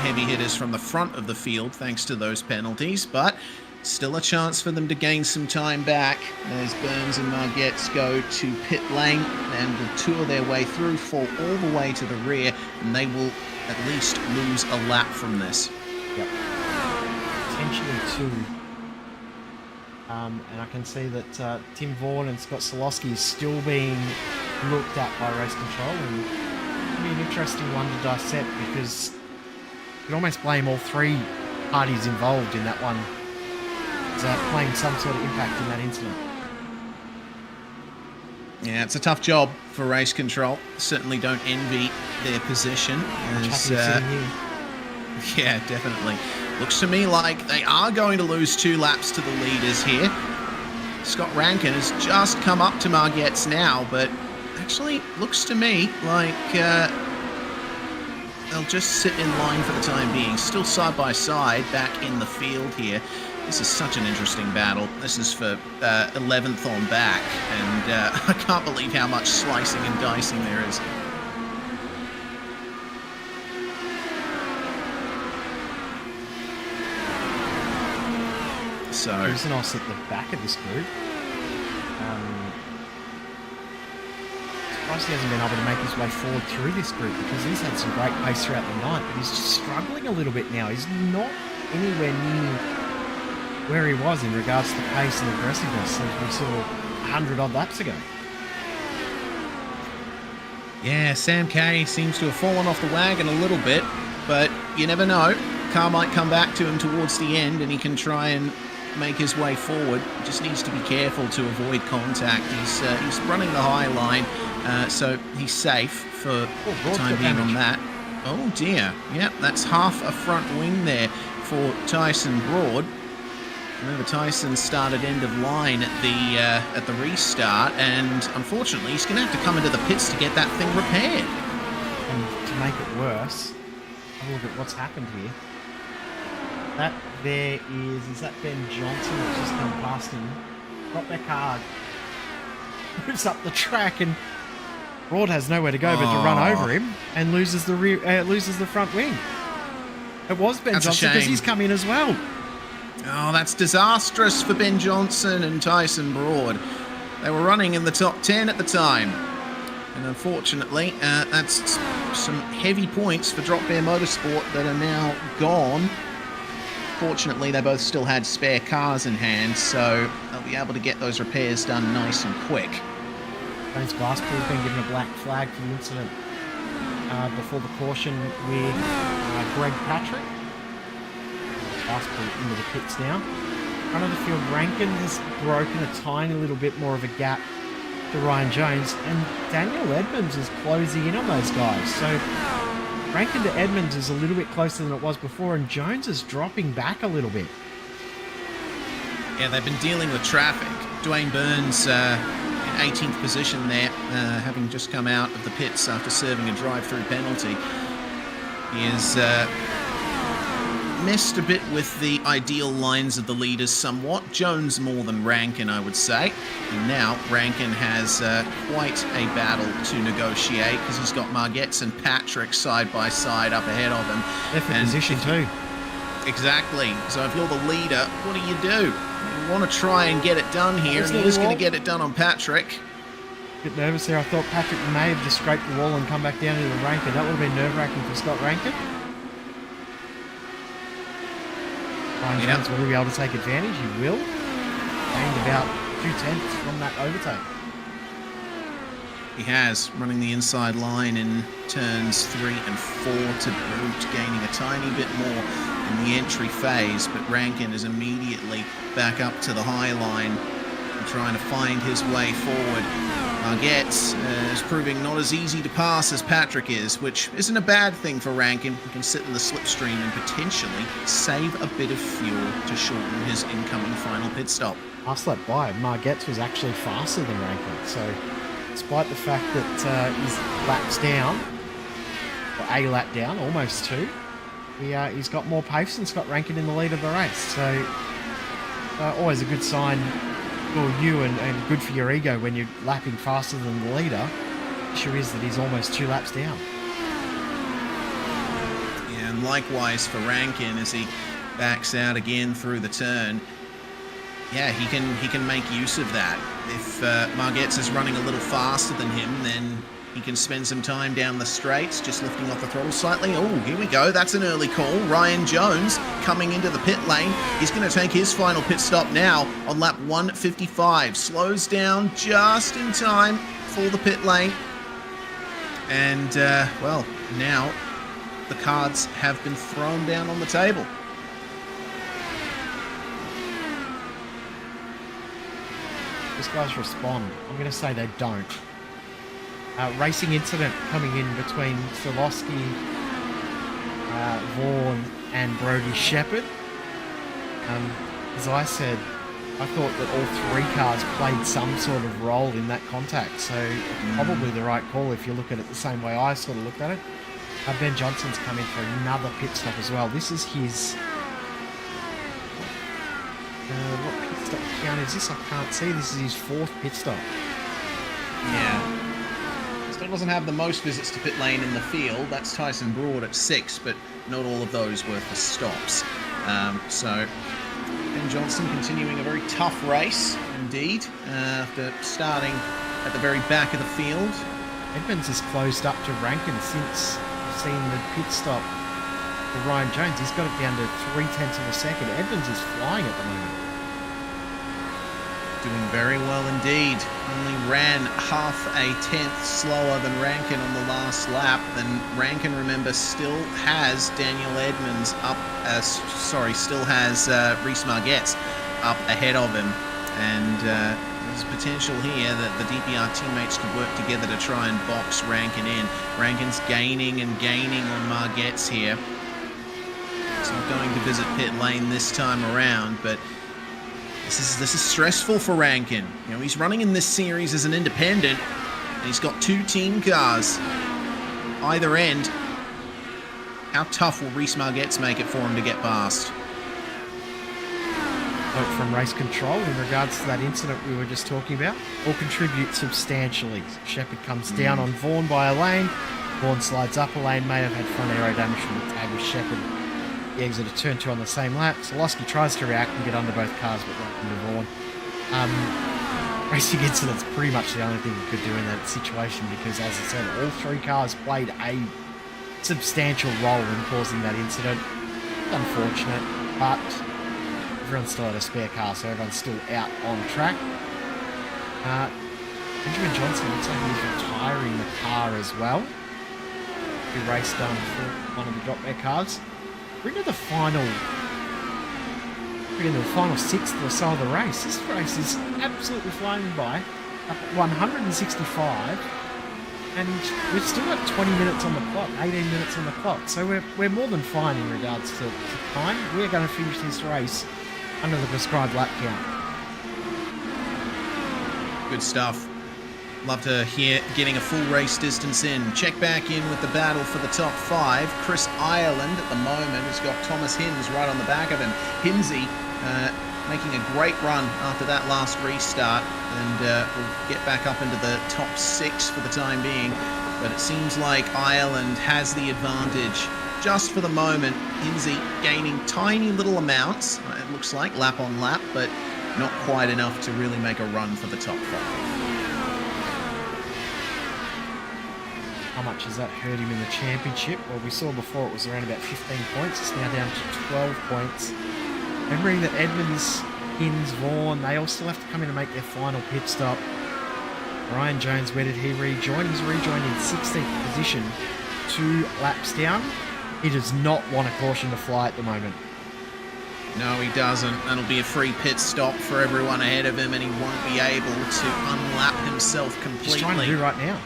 heavy hitters from the front of the field thanks to those penalties, but still a chance for them to gain some time back as Burns and Margetts go to pit lane and will tour their way through, fall all the way to the rear, and they will at least lose a lap from this. Yep. Potentially 2. And I can see that Tim Vaughan and Scott Solosky is still being looked at by race control, and it'll be an interesting one to dissect because you can almost blame all 3 parties involved in that one playing some sort of impact in that incident. Yeah, it's a tough job for race control. Certainly don't envy their position. As, Yeah, definitely. Looks to me like they are going to lose 2 laps to the leaders here. Scott Rankin has just come up to Margetts now, but actually looks to me like they'll just sit in line for the time being. Still side by side back in the field here. This is such an interesting battle. This is for 11th on back, and I can't believe how much slicing and dicing there is. So Kuzinos at the back of this group. Surprised he hasn't been able to make his way forward through this group, because he's had some great pace throughout the night, but he's just struggling a little bit now. He's not anywhere near where he was in regards to pace and aggressiveness as we saw 100 odd laps ago. yeah, Sam Kay seems to have fallen off the wagon a little bit, but you never know. Car might come back to him towards the end and he can try and make his way forward. Just needs to be careful to avoid contact. He's running the high line, so he's safe for the time being on that. Oh dear, yep, that's half a front wing there for Tyson Broad. Remember, Tyson started end of line at the restart, and unfortunately he's going to have to come into the pits to get that thing repaired. And to make it worse, have a look at what's happened here. That there is that Ben Johnson that's just come past him? Got their card. Moves up the track, and Broad has nowhere to go but to run over him, and loses the front wing. It was Ben Johnson because he's come in as well. Oh, that's disastrous for Ben Johnson and Tyson Broad. They were running in the top 10 at the time. And unfortunately, that's some heavy points for Drop Bear Motorsport that are now gone. Fortunately, they both still had spare cars in hand, so they'll be able to get those repairs done nice and quick. James Glasspool's been given a black flag for the incident before the caution with Greg Patrick. Glasspool into the pits now. Front of the field, Rankin has broken a tiny little bit more of a gap to Ryan Jones, and Daniel Edmonds is closing in on those guys. So Rankin to Edmonds is a little bit closer than it was before, and Jones is dropping back a little bit. Yeah, they've been dealing with traffic. Dwayne Burns in 18th position there, having just come out of the pits after serving a drive-through penalty. He has messed a bit with the ideal lines of the leaders somewhat. Jones more than Rankin, I would say. And now Rankin has quite a battle to negotiate, because he's got Margetts and Patrick side by side up ahead of him. Different position too. Exactly. So if you're the leader, what do? You want to try and get it done here, and he is going to get it done on Patrick. Bit nervous there. I thought Patrick may have just scraped the wall and come back down into the Rankin. That would have been nerve-wracking for Scott Rankin. Ryan Jones will he be able to take advantage? He will. Gained about 2/10 from that overtake. He has, running the inside line in turns 3 and 4 to boot, gaining a tiny bit more in the entry phase, but Rankin is immediately back up to the high line and trying to find his way forward. Margetts is proving not as easy to pass as Patrick is, which isn't a bad thing for Rankin. He can sit in the slipstream and potentially save a bit of fuel to shorten his incoming final pit stop. Last lap by, Margetts was actually faster than Rankin, so despite the fact that he's laps down, or a lap down, almost 2, he's got more pace than Scott Rankin in the lead of the race. So always a good sign for you and good for your ego when you're lapping faster than the leader. Sure is that he's almost 2 laps down. Yeah, and likewise for Rankin as he backs out again through the turn. Yeah, he can make use of that. If Margetts is running a little faster than him, then he can spend some time down the straights, just lifting off the throttle slightly. Oh, here we go. That's an early call. Ryan Jones coming into the pit lane. He's going to take his final pit stop now on lap 155. Slows down just in time for the pit lane. And, well, now the cards have been thrown down on the table. These guys respond. I'm going to say they don't. Racing incident coming in between Solosky Vaughan and Brodie Shepherd. As I said, I thought that all 3 cars played some sort of role in that contact, so probably the right call if you look at it the same way I sort of looked at it. Ben Johnson's come in for another pit stop as well. This is his... what pit stop count is this? I can't see. This is his 4th pit stop. Yeah. Still doesn't have the most visits to pit lane in the field. That's Tyson Broad at 6, but not all of those were for stops. So Ben Johnson continuing a very tough race indeed, after starting at the very back of the field. Edmonds has closed up to Rankin since we've seen the pit stop for Ryan Jones. He's got it down to 0.3 of a second. Edmonds is flying at the moment. Doing very well indeed. Only ran half a tenth slower than Rankin on the last lap. Then Rankin, remember, still has Daniel Edmonds up, still has Reece Margetts up ahead of him. And there's potential here that the DPR teammates could work together to try and box Rankin in. Rankin's gaining and gaining on Margetts here. He's not going to visit pit lane this time around, but this is stressful for Rankin. You know, he's running in this series as an independent, and he's got 2 team cars either end. How tough will Reece Margetts make it for him to get past? Note from race control in regards to that incident we were just talking about. All contribute substantially. Shepherd comes down on Vaughan by a lane. Vaughan slides up a lane, may have had front aero damage from the tag with Shepherd. The exit of turn 2 on the same lap. Solosky tries to react and get under both cars, but not into Vaughan. Racing incident's pretty much the only thing you could do in that situation because, as I said, all 3 cars played a substantial role in causing that incident. Unfortunate, but everyone's still had a spare car, so everyone's still out on track. Benjamin Johnson looks like he's retiring the car as well. The race done for one of the drop air cars. We're into the final 6th or so of the race. This race is absolutely flying by, up at 165, and we've still got 20 minutes on the clock, 18 minutes on the clock, so we're more than fine in regards to time. We're going to finish this race under the prescribed lap count. Good stuff. Love to hear getting a full race distance in. Check back in with the battle for the top 5. Chris Ireland at the moment has got Thomas Hinz right on the back of him. Hinsey making a great run after that last restart, and will get back up into the top 6 for the time being. But it seems like Ireland has the advantage just for the moment. Hinsey gaining tiny little amounts, it looks like, lap on lap, but not quite enough to really make a run for the top 5. How much has that hurt him in the championship? Well, we saw before it was around about 15 points. It's now down to 12 points. Remembering that Edmonds, Hinz, Vaughan, they all still have to come in and make their final pit stop. Ryan Jones, where did he rejoin? He's rejoined in 16th position, 2 laps down. He does not want a caution to fly at the moment. No, he doesn't. That'll be a free pit stop for everyone ahead of him, and he won't be able to unlap himself completely. He's trying to do right now.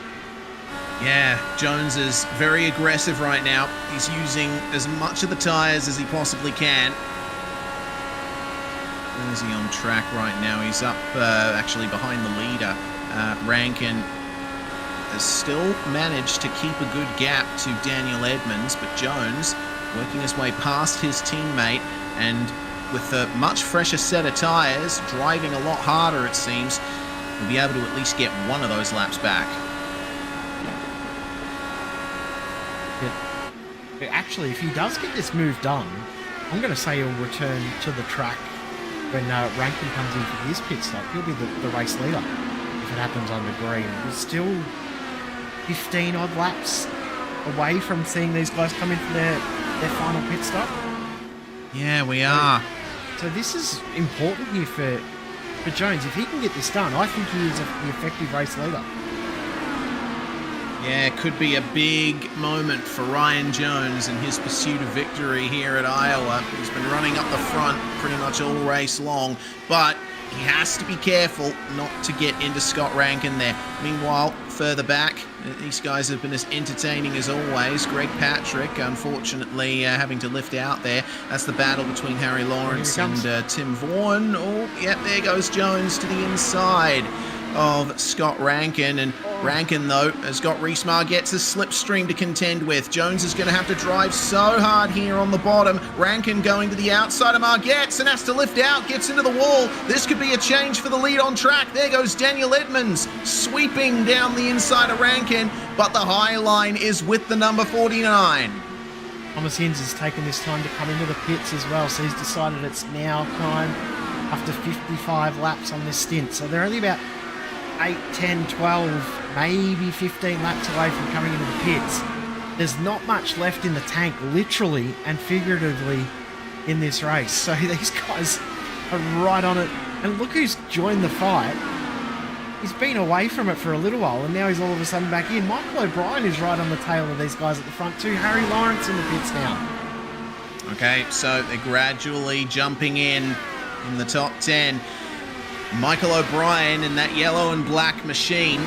Yeah, Jones is very aggressive right now. He's using as much of the tyres as he possibly can. Where is he on track right now? He's up actually behind the leader. Rankin has still managed to keep a good gap to Daniel Edmonds, but Jones working his way past his teammate, and with a much fresher set of tyres, driving a lot harder it seems, will be able to at least get one of those laps back. Actually, if he does get this move done, I'm going to say he'll return to the track when Rankin comes in for his pit stop. He'll be the race leader if it happens under green. We're still 15 odd laps away from seeing these guys come in for their final pit stop. Yeah, we are. So this is important here for Jones. If he can get this done, I think he is the effective race leader. Yeah, it could be a big moment for Ryan Jones in his pursuit of victory here at Iowa. He's been running up the front pretty much all race long, but he has to be careful not to get into Scott Rankin there. Meanwhile, further back, these guys have been as entertaining as always. Greg Patrick, unfortunately, having to lift out there. That's the battle between Harry Lawrence and Tim Vaughan. Oh, yep, there goes Jones to the inside of Scott Rankin, and Rankin though has got Reese Margette's slipstream to contend with. Jones is going to have to drive so hard here on the bottom. Rankin going to the outside of Margette's and has to lift out, gets into the wall. This could be a change for the lead on track. There goes Daniel Edmonds sweeping down the inside of Rankin, but the high line is with the number 49. Thomas Hinds has taken this time to come into the pits as well, so he's decided it's now time after 55 laps on this stint. So they're only about 8, 10, 12, maybe 15 laps away from coming into the pits. There's not much left in the tank, literally and figuratively, in this race. So these guys are right on it. And look who's joined the fight. He's been away from it for a little while, and now he's all of a sudden back in. Michael O'Brien is right on the tail of these guys at the front too. Harry Lawrence in the pits now. Okay, so they're gradually jumping in the top 10. Michael O'Brien in that yellow and black machine.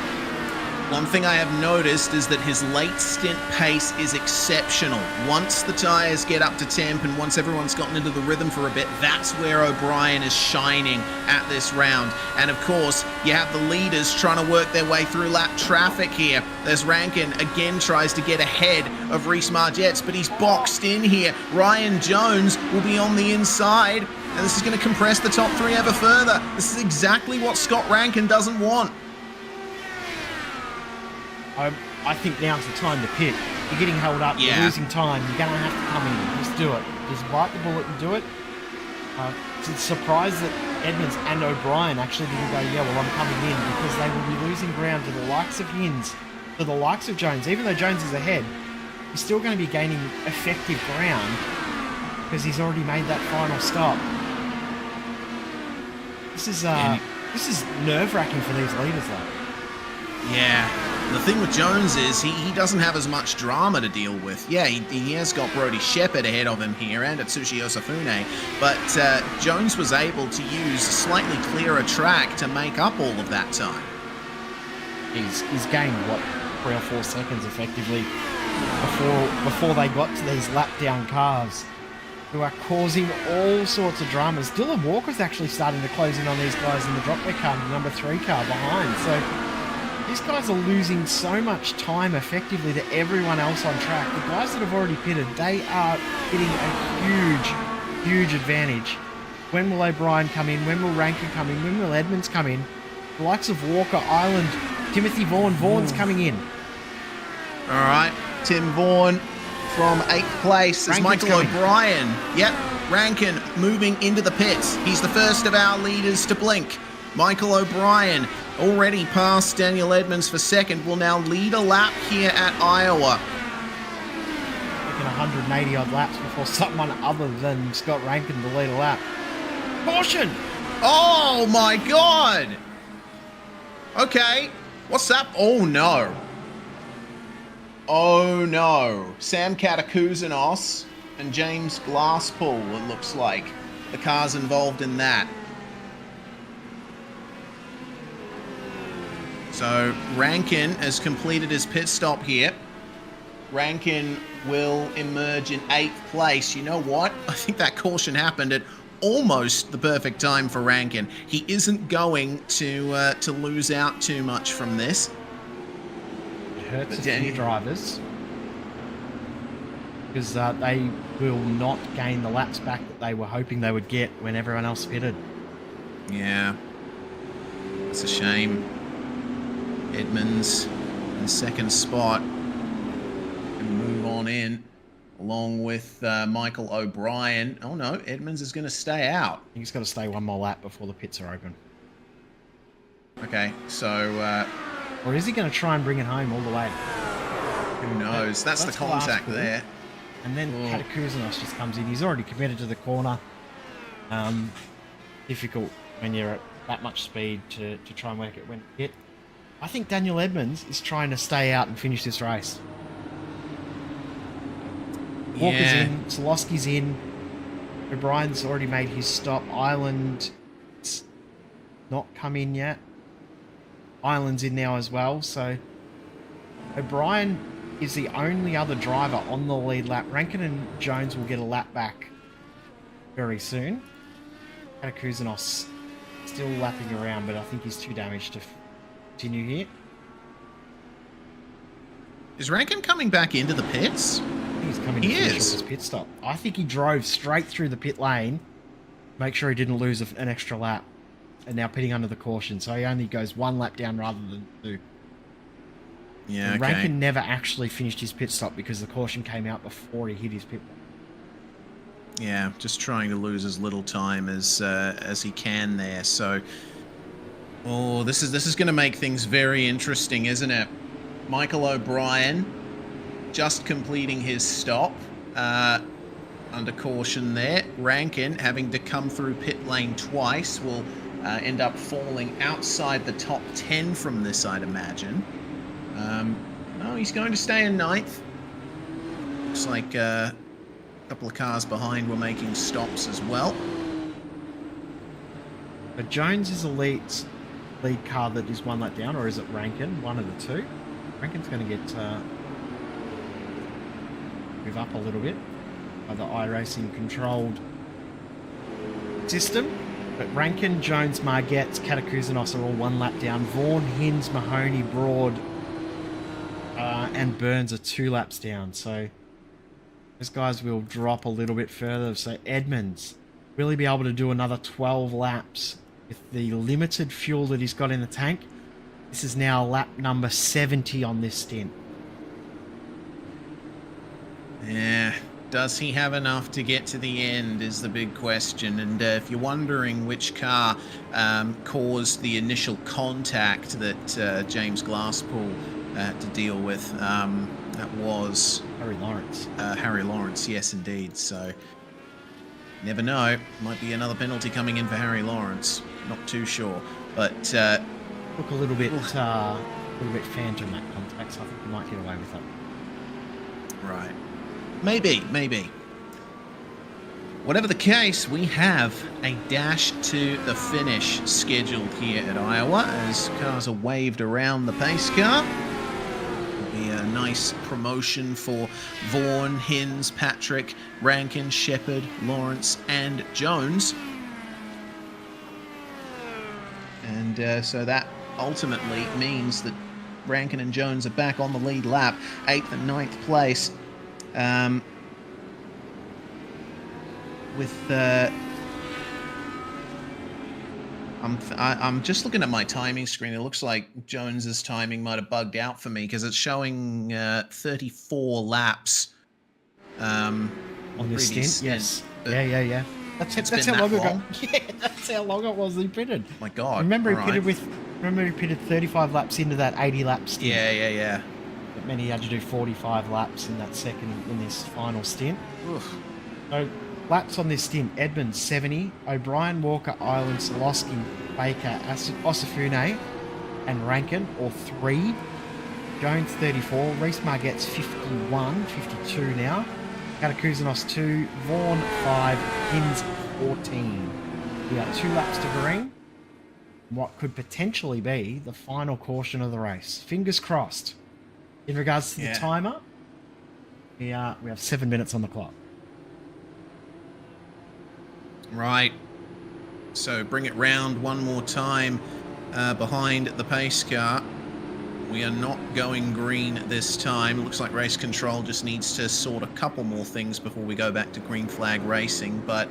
One thing I have noticed is that his late stint pace is exceptional. Once the tyres get up to temp and once everyone's gotten into the rhythm for a bit, that's where O'Brien is shining at this round. And of course, you have the leaders trying to work their way through lap traffic here. There's Rankin, again tries to get ahead of Reese Margette's, but he's boxed in here. Ryan Jones will be on the inside, and this is going to compress the top three ever further. This is exactly what Scott Rankin doesn't want. I think now's the time to pit. You're getting held up, you're losing time, you're going to have to come in. Just do it. Just bite the bullet and do it. It's a surprise that Edmonds and O'Brien actually didn't go, yeah, well, I'm coming in, because they will be losing ground to the likes of Hinds, to the likes of Jones. Even though Jones is ahead, he's still going to be gaining effective ground because he's already made that final stop. This is nerve-wracking for these leaders, though. Yeah. The thing with Jones is he doesn't have as much drama to deal with. Yeah, he has got Brody Shepherd ahead of him here and Atsushi Osafune, but Jones was able to use a slightly clearer track to make up all of that time. He's gained, what, 3 or 4 seconds effectively before they got to these lap-down cars who are causing all sorts of dramas. Dylan Walker's actually starting to close in on these guys in the drop their car, the number 3 car behind. So these guys are losing so much time effectively to everyone else on track. The guys that have already pitted, they are getting a huge advantage. When will O'Brien come in? When will Rankin come in? When will Edmonds come in? The likes of Walker, Island, Timothy Vaughan. Vaughan's coming in. All right, Tim Vaughan from 8th place as Michael O'Brien. Yep, Rankin moving into the pits. He's the first of our leaders to blink. Michael O'Brien, already past Daniel Edmonds for second, will now lead a lap here at Iowa. Taking 180 odd laps before someone other than Scott Rankin to lead a lap. Caution! Oh my God! Okay, what's up? Oh no. Oh no. Sam Katakouzanos and James Glasspool, it looks like. The cars involved in that. So Rankin has completed his pit stop here. Rankin will emerge in 8th place. You know what? I think that caution happened at almost the perfect time for Rankin. He isn't going to lose out too much from this. It hurts a few drivers because they will not gain the laps back that they were hoping they would get when everyone else pitted. Yeah, it's a shame. Edmonds in second spot and move on in along with Michael O'Brien. Oh no, Edmonds is going to stay out. He's got to stay one more lap before the pits are open. Okay, so or is he going to try and bring it home all the way? Who knows? That's the contact there. And then Katakouzanos just comes in. He's already committed to the corner. Difficult when you're at that much speed to try and work it when hit. I think Daniel Edmonds is trying to stay out and finish this race. Walker's in, Solosky's in, O'Brien's already made his stop. Ireland's not come in yet. Ireland's in now as well, so O'Brien is the only other driver on the lead lap. Rankin and Jones will get a lap back very soon. Katakuzanos still lapping around, but I think he's too damaged to continue here. Is Rankin coming back into the pits? He's coming to finish off his pit stop. I think he drove straight through the pit lane, make sure he didn't lose an extra lap, and now pitting under the caution. So he only goes one lap down rather than two. Yeah, okay. Rankin never actually finished his pit stop because the caution came out before he hit his pit. Yeah, just trying to lose as little time as he can there. So, this is going to make things very interesting, isn't it? Michael O'Brien just completing his stop under caution there. Rankin, having to come through pit lane twice, will end up falling outside the top 10 from this, I'd imagine. No, he's going to stay in ninth. Looks like a couple of cars behind were making stops as well. But Jones is a lead car that is one lap down, or is it Rankin? One of the two. Rankin's going to get move up a little bit by the iRacing controlled system. But Rankin, Jones, Margetts, Katakuzanos are all one lap down. Vaughan, Hinds, Mahoney, Broad, and Burns are 2 laps down. So those guys will drop a little bit further. So Edmonds, will he be able to do another 12 laps with the limited fuel that he's got in the tank? This is now lap number 70 on this stint. Yeah, does he have enough to get to the end is the big question. And if you're wondering which car caused the initial contact that James Glasspool had to deal with, that was Harry Lawrence. Harry Lawrence, yes, indeed. So, never know. Might be another penalty coming in for Harry Lawrence. Not too sure. But look a little bit phantom that contact, so I think we might get away with that. Right. Maybe. Whatever the case, we have a dash to the finish scheduled here at Iowa as cars are waved around the pace car. It'll be a nice promotion for Vaughan, Hinds, Patrick, Rankin, Shepherd, Lawrence, and Jones. And so that ultimately means that Rankin and Jones are back on the lead lap, 8th and 9th place. I'm just looking at my timing screen. It looks like Jones's timing might have bugged out for me because it's showing 34 laps on this stint. Yes. Yeah. That's how long ago. Yeah, that's how long it was he pitted. My God. Remember he pitted 35 laps into that 80 lap stint. Yeah. It meant he had to do 45 laps in this final stint. Oof. So laps on this stint: Edmonds 70, O'Brien, Walker, Ireland, Solosky, Baker, Osafune, and Rankin, all 3. Jones 34, Reese Margetts 51, 52 now. Katakuzanos 2, Vaughan 5, Hinds 14. We got 2 laps to green. What could potentially be the final caution of the race. Fingers crossed. In regards to the timer, we have 7 minutes on the clock. Right. So bring it round one more time behind the pace car. We are not going green this time. Looks like race control just needs to sort a couple more things before we go back to green flag racing. But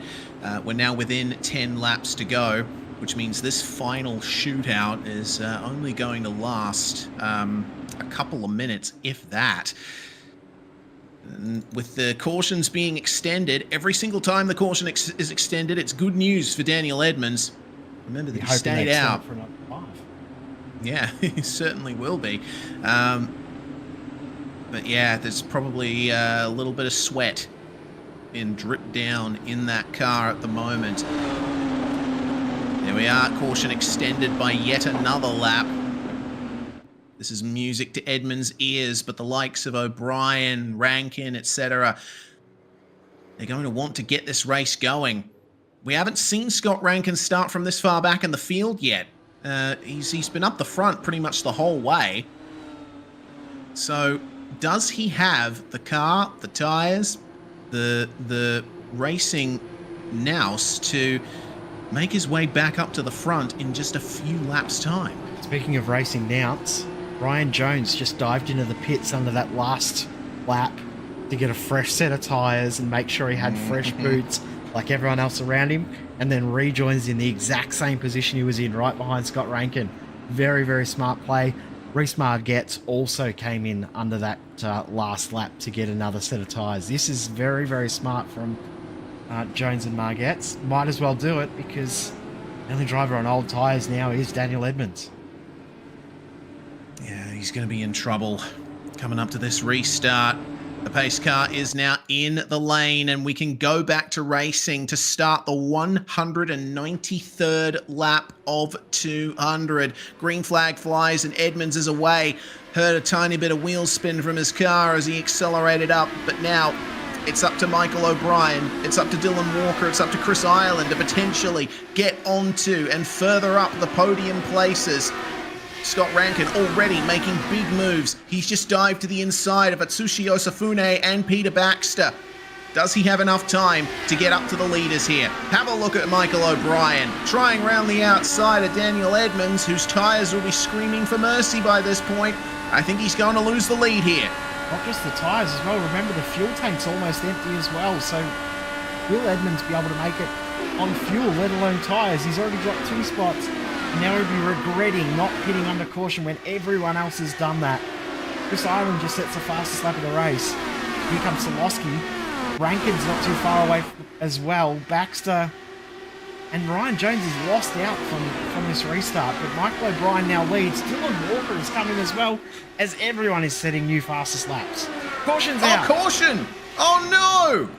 we're now within 10 laps to go, which means this final shootout is only going to last a couple of minutes, if that. And with the cautions being extended, every single time the caution is extended, it's good news for Daniel Edmonds. Remember that he stayed out. For another 5. Yeah, he certainly will be. But yeah, there's probably a little bit of sweat being dripped down in that car at the moment. There we are, caution extended by yet another lap. This is music to Edmonds' ears, but the likes of O'Brien, Rankin, etc., they're going to want to get this race going. We haven't seen Scott Rankin start from this far back in the field yet. He's been up the front pretty much the whole way. So, does he have the car, the tyres, the racing nous to make his way back up to the front in just a few laps' time? Speaking of racing nous, Ryan Jones just dived into the pits under that last lap to get a fresh set of tyres and make sure he had fresh boots like everyone else around him, and then rejoins in the exact same position he was in, right behind Scott Rankin. Very, very smart play. Reese Margetts also came in under that last lap to get another set of tyres. This is very, very smart from Jones and Margetts. Might as well do it because the only driver on old tyres now is Daniel Edmonds. Yeah, he's going to be in trouble coming up to this restart. The pace car is now in the lane, and we can go back to racing to start the 193rd lap of 200. Green flag flies and Edmonds is away. Heard a tiny bit of wheel spin from his car as he accelerated up, but now it's up to Michael O'Brien, it's up to Dylan Walker, it's up to Chris Ireland to potentially get onto and further up the podium places. Scott Rankin already making big moves. He's just dived to the inside of Atsushi Osafune and Peter Baxter. Does he have enough time to get up to the leaders here? Have a look at Michael O'Brien, trying round the outside of Daniel Edmonds, whose tyres will be screaming for mercy by this point. I think he's going to lose the lead here. Not just the tyres as well. Remember, the fuel tank's almost empty as well, so will Edmonds be able to make it on fuel, let alone tyres? He's already dropped 2 spots. Now he'll be regretting not pitting under caution when everyone else has done that. Chris Ireland just sets the fastest lap of the race. Here comes Solosky. Rankin's not too far away as well. Baxter and Ryan Jones is lost out from this restart, but Michael O'Brien now leads. Dylan Walker is coming as well, as everyone is setting new fastest laps. Caution's out. Oh, caution! Oh no!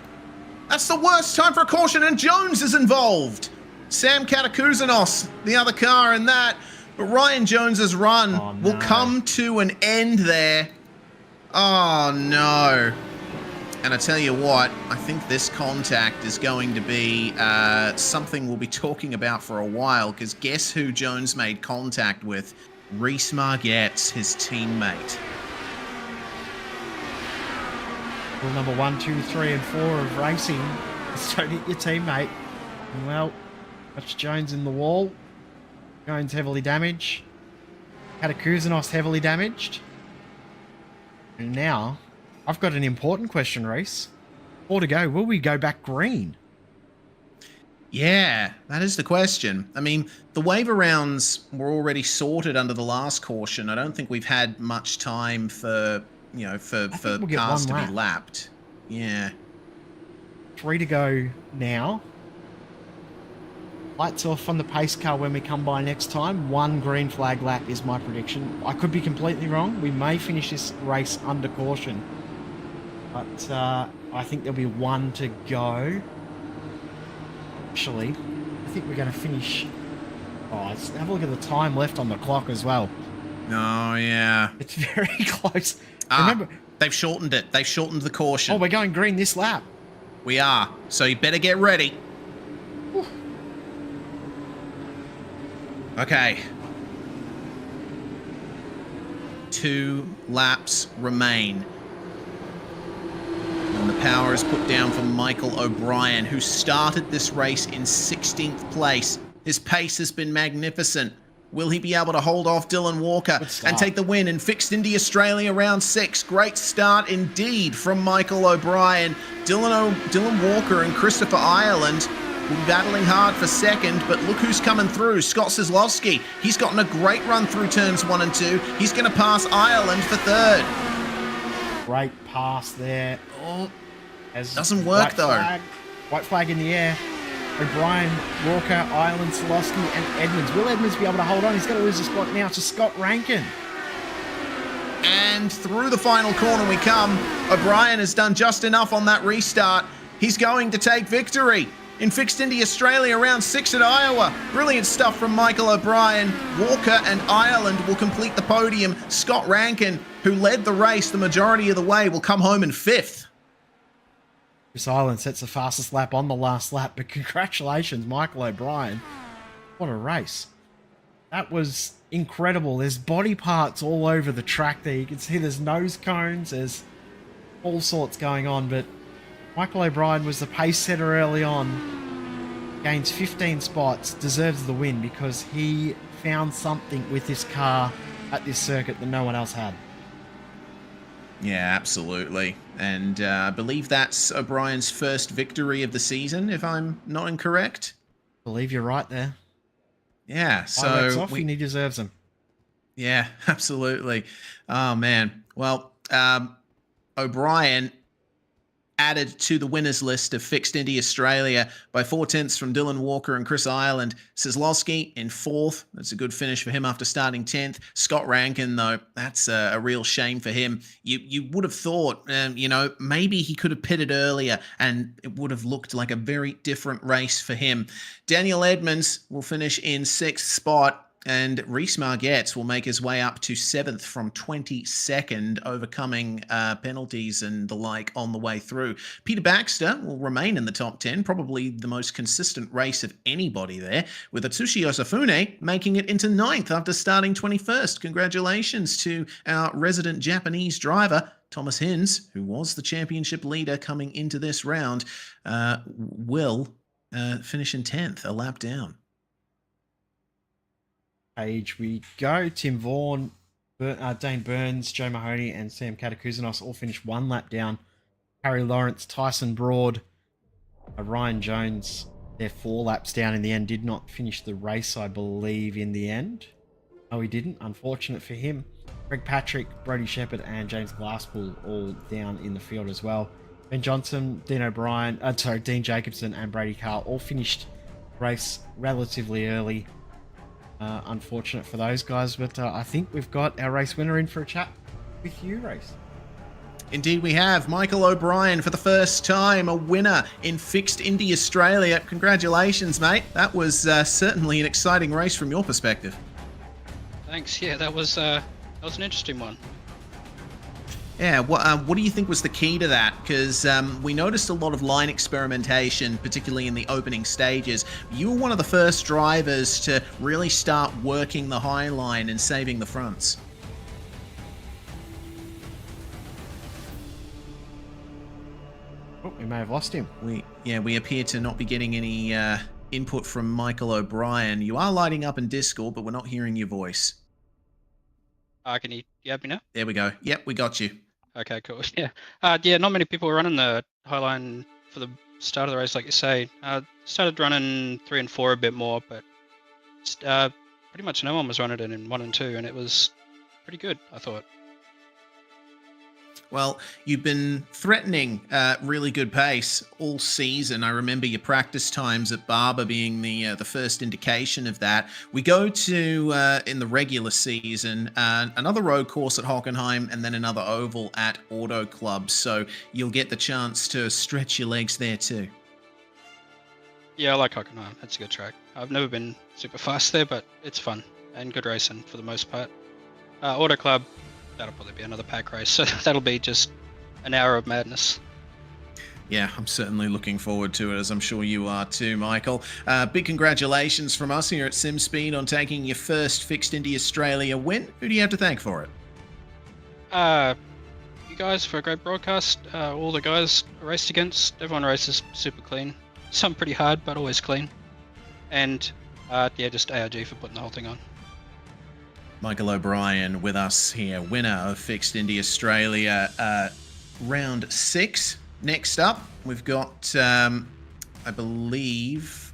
That's the worst time for a caution, and Jones is involved. Sam Katakouzanos, the other car in that. But Ryan Jones's run will come to an end there. Oh, no. And I tell you what, I think this contact is going to be something we'll be talking about for a while, because guess who Jones made contact with? Reese Margetts, his teammate. Rule number 1, 2, 3, and 4 of racing is don't hit your teammate. And well, that's Jones in the wall. Jones heavily damaged. Katakouzanos heavily damaged. And now, I've got an important question, Reese. 4 to go. Will we go back green? Yeah, that is the question. I mean, the waiver rounds were already sorted under the last caution. I don't think we've had much time for, you know, for cars to be lapped. Yeah. 3 to go now. Lights off on the pace car when we come by next time. 1 green flag lap is my prediction. I could be completely wrong. We may finish this race under caution. But I think there'll be 1 to go. Actually, I think we're going to finish... Oh, let's have a look at the time left on the clock as well. Oh, yeah. It's very close. Remember, they've shortened it. They've shortened the caution. Oh, we're going green this lap. We are. So you better get ready. Whew. Okay. 2 laps remain. And the power is put down for Michael O'Brien, who started this race in 16th place. His pace has been magnificent. Will he be able to hold off Dylan Walker and take the win in Fixed Indy Australia round 6? Great start indeed from Michael O'Brien. Dylan Walker and Christopher Ireland will be battling hard for second, but look who's coming through. Scott Kozlowski. He's gotten a great run through turns 1 and 2. He's going to pass Ireland for 3rd. Great pass there. Oh, doesn't work though. White flag in the air. O'Brien, Walker, Ireland, Solosky, and Edmonds. Will Edmonds be able to hold on? He's going to lose the spot now to Scott Rankin. And through the final corner we come. O'Brien has done just enough on that restart. He's going to take victory. In Fixed Indy Australia, round 6 at Iowa. Brilliant stuff from Michael O'Brien. Walker and Ireland will complete the podium. Scott Rankin, who led the race the majority of the way, will come home in 5th. Chris Ireland sets the fastest lap on the last lap, but congratulations, Michael O'Brien. What a race. That was incredible. There's body parts all over the track there. You can see there's nose cones, there's all sorts going on, but Michael O'Brien was the pace setter early on, gains 15 spots, deserves the win because he found something with this car at this circuit that no one else had. Yeah, absolutely. And I believe that's O'Brien's first victory of the season, if I'm not incorrect. I believe you're right there. Yeah, so off and he deserves them. Yeah, absolutely. Oh man. Well, O'Brien added to the winners list of Fixed Indy Australia by 4/10 from Dylan Walker and Chris Ireland. Seslowski in 4th. That's a good finish for him after starting 10th. Scott Rankin, though, that's a real shame for him. You would have thought, maybe he could have pitted earlier and it would have looked like a very different race for him. Daniel Edmonds will finish in 6th spot. And Reese Margetts will make his way up to 7th from 22nd, overcoming penalties and the like on the way through. Peter Baxter will remain in the top 10, probably the most consistent race of anybody there, with Atsushi Osafune making it into 9th after starting 21st. Congratulations to our resident Japanese driver, Thomas Hinz, who was the championship leader coming into this round, will finish in 10th, a lap down. Page we go. Tim Vaughan, Dane Burns, Joe Mahoney, and Sam Katakuzanos all finished 1 lap down. Harry Lawrence, Tyson Broad, Ryan Jones, they're 4 laps down in the end. Did not finish the race, I believe, in the end. No, he didn't. Unfortunate for him. Greg Patrick, Brody Shepherd, and James Glasspool all down in the field as well. Ben Johnson, Dean Jacobson, and Brady Carl all finished the race relatively early. Unfortunate for those guys, but I think we've got our race winner in for a chat with you, Race. Indeed we have. Michael O'Brien, for the first time, a winner in Fixed Indy Australia. Congratulations, mate. That was certainly an exciting race from your perspective. Thanks. Yeah, that was an interesting one. Yeah, what do you think was the key to that? Because we noticed a lot of line experimentation, particularly in the opening stages. You were one of the first drivers to really start working the high line and saving the fronts. Oh, we may have lost him. We appear to not be getting any input from Michael O'Brien. You are lighting up in Discord, but we're not hearing your voice. Can you have me now? There we go. Yep, we got you. Okay, cool. Yeah. Not many people were running the Highline for the start of the race, like you say. Started running 3 and 4 a bit more, but pretty much no one was running it in 1 and 2, and it was pretty good, I thought. Well, you've been threatening really good pace all season. I remember your practice times at Barber being the first indication of that. We go to, in the regular season, another road course at Hockenheim and then another oval at Auto Club. So you'll get the chance to stretch your legs there too. Yeah, I like Hockenheim. That's a good track. I've never been super fast there, but it's fun and good racing for the most part. Auto Club, that'll probably be another pack race, so that'll be just an hour of madness. Yeah, I'm certainly looking forward to it, as I'm sure you are too, Michael. Big congratulations from us here at SimSpeed on taking your first Fixed Indy Australia win. Who do you have to thank for it? You guys for a great broadcast. All the guys I raced against, everyone races super clean. Some pretty hard, but always clean. And just AOG for putting the whole thing on. Michael O'Brien with us here, winner of Fixed Indy Australia round 6. Next up, we've got, I believe,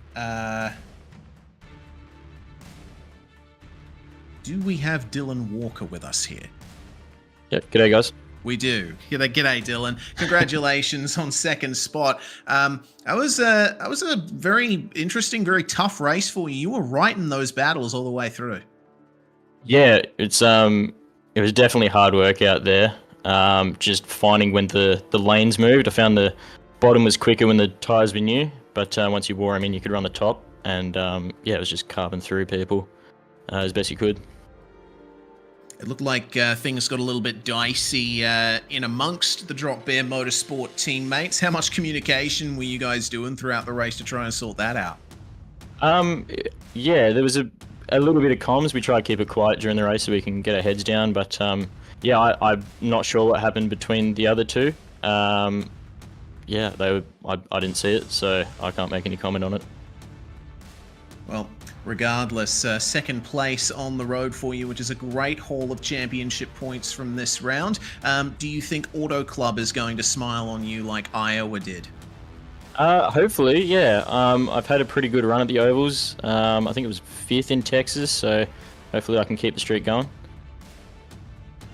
do we have Dylan Walker with us here? Yeah, g'day guys. We do. G'day, Dylan. Congratulations on second spot. That was a very interesting, very tough race for you. You were right in those battles all the way through. Yeah, it was definitely hard work out there. Just finding when the lanes moved. I found the bottom was quicker when the tyres were new, But once you wore them in, you could run the top, and yeah, it was just carving through people as best you could. It looked like things got a little bit dicey in amongst the Drop Bear Motorsport teammates. How much communication were you guys doing throughout the race to try and sort that out? Yeah, there was a little bit of comms. We tried to keep it quiet during the race so we can get our heads down, but yeah, I'm not sure what happened between the other two. Yeah, I didn't see it, so I can't make any comment on it. Well, regardless, second place on the road for you, which is a great haul of championship points from this round. Do you think Auto Club is going to smile on you like Iowa did? Hopefully, yeah. I've had a pretty good run at the ovals. I think it was 5th in Texas, so hopefully I can keep the streak going.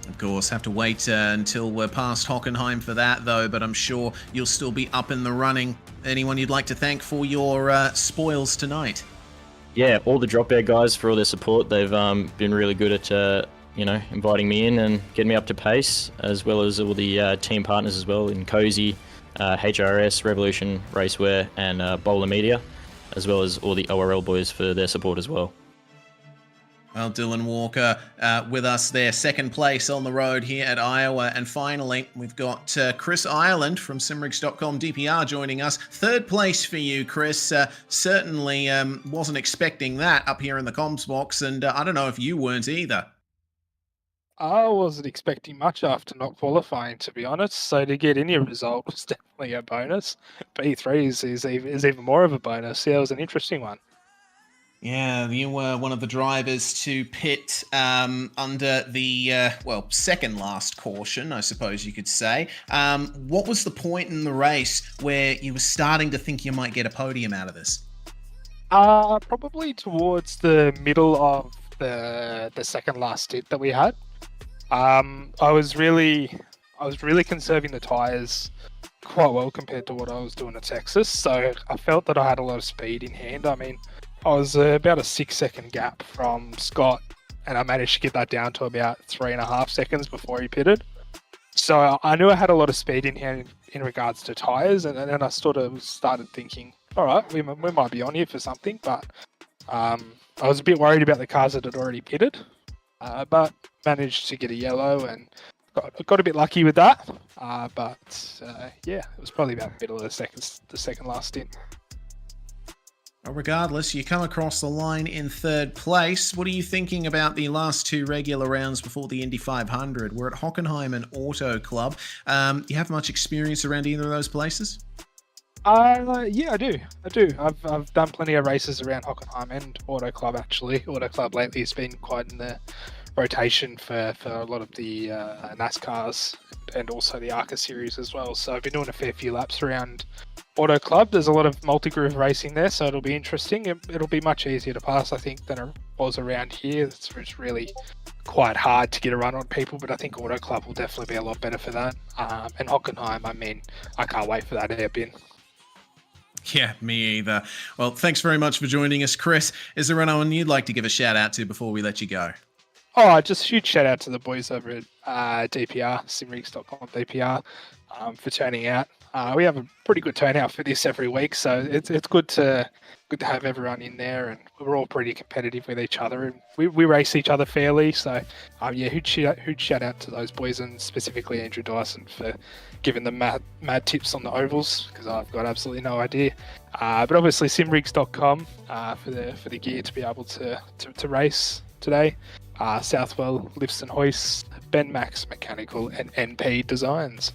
Of course, have to wait until we're past Hockenheim for that, though, but I'm sure you'll still be up in the running. Anyone you'd like to thank for your spoils tonight? Yeah, all the Drop Bear guys for all their support. They've been really good at, inviting me in and getting me up to pace, as well as all the team partners as well in Cozy, HRS, Revolution Racewear, and Bowler Media, as well as all the ORL boys for their support as well. Well, Dylan Walker with us there, second place on the road here at Iowa. And finally, we've got Chris Ireland from simrigs.com DPR joining us. Third place for you, Chris. Certainly wasn't expecting that up here in the comms box, and I don't know if you weren't either. I wasn't expecting much after not qualifying, to be honest. So to get any result was definitely a bonus. P3 is even more of a bonus. Yeah, it was an interesting one. Yeah, you were one of the drivers to pit under the, second last caution, I suppose you could say. What was the point in the race where you were starting to think you might get a podium out of this? Probably towards the middle of the second last stint that we had. I was really conserving the tyres quite well compared to what I was doing at Texas, so I felt that I had a lot of speed in hand. I mean, I was about a 6-second gap from Scott, and I managed to get that down to about 3.5 seconds before he pitted. So I knew I had a lot of speed in hand in regards to tyres, and then I sort of started thinking, all right, we might be on here for something, but I was a bit worried about the cars that had already pitted, but managed to get a yellow and got a bit lucky with that. Yeah, it was probably about the middle of the second last stint. Regardless, you come across the line in third place. What are you thinking about the last two regular rounds before the Indy 500? We're at Hockenheim and Auto Club. Do you have much experience around either of those places? Yeah, I do. I've done plenty of races around Hockenheim and Auto Club, actually. Auto Club lately has been quite in the rotation for a lot of the NASCARs and also the ARCA series as well. So I've been doing a fair few laps around Auto Club. There's a lot of multi-groove racing there, so it'll be interesting. It'll be much easier to pass, I think, than it was around here. It's really quite hard to get a run on people, but I think Auto Club will definitely be a lot better for that. And Hockenheim, I mean, I can't wait for that hairpin. Yeah, me either. Well, thanks very much for joining us, Chris. Is there anyone you'd like to give a shout out to before we let you go? Oh, just a huge shout out to the boys over at DPR, simrigs.com DPR, for turning out. We have a pretty good turnout for this every week, so it's good to have everyone in there, and we're all pretty competitive with each other, and we race each other fairly. So yeah, huge shout out to those boys, and specifically Andrew Dyson for giving them mad tips on the ovals, because I've got absolutely no idea. But obviously simrigs.com for the gear to be able to race today. Southwell Lifts and Hoists, Ben Max Mechanical, and NP Designs.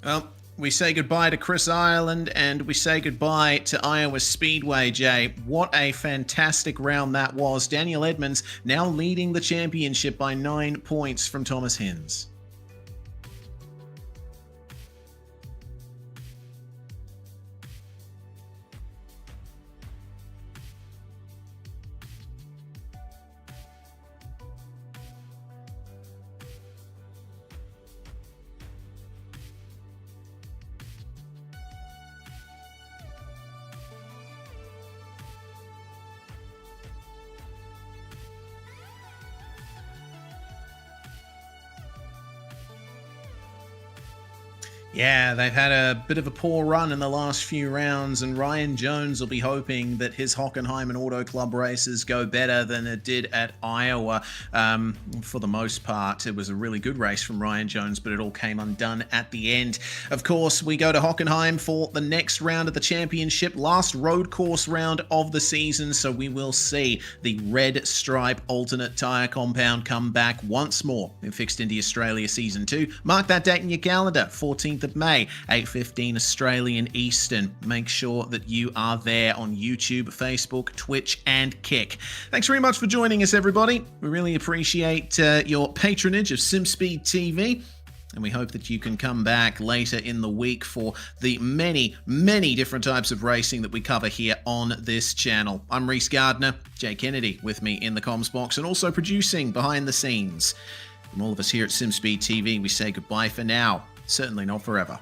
Well, we say goodbye to Chris Ireland, and we say goodbye to Iowa Speedway, Jay. What a fantastic round that was. Daniel Edmonds now leading the championship by 9 points from Thomas Hins. Yeah, they've had a bit of a poor run in the last few rounds, and Ryan Jones will be hoping that his Hockenheim and Auto Club races go better than it did at Iowa. For the most part, it was a really good race from Ryan Jones, but it all came undone at the end. Of course, we go to Hockenheim for the next round of the championship, last road course round of the season, so we will see the red stripe alternate tyre compound come back once more in Fixed Indy Australia Season 2. Mark that date in your calendar, 14th of May, 8:15 Australian Eastern. Make sure that you are there on YouTube, Facebook, Twitch, and Kick. Thanks very much for joining us, everybody. We really appreciate your patronage of SimSpeed TV. And we hope that you can come back later in the week for the many, many different types of racing that we cover here on this channel. I'm Reese Gardner, Jay Kennedy with me in the comms box and also producing behind the scenes. From all of us here at SimSpeed TV, we say goodbye for now. Certainly not forever.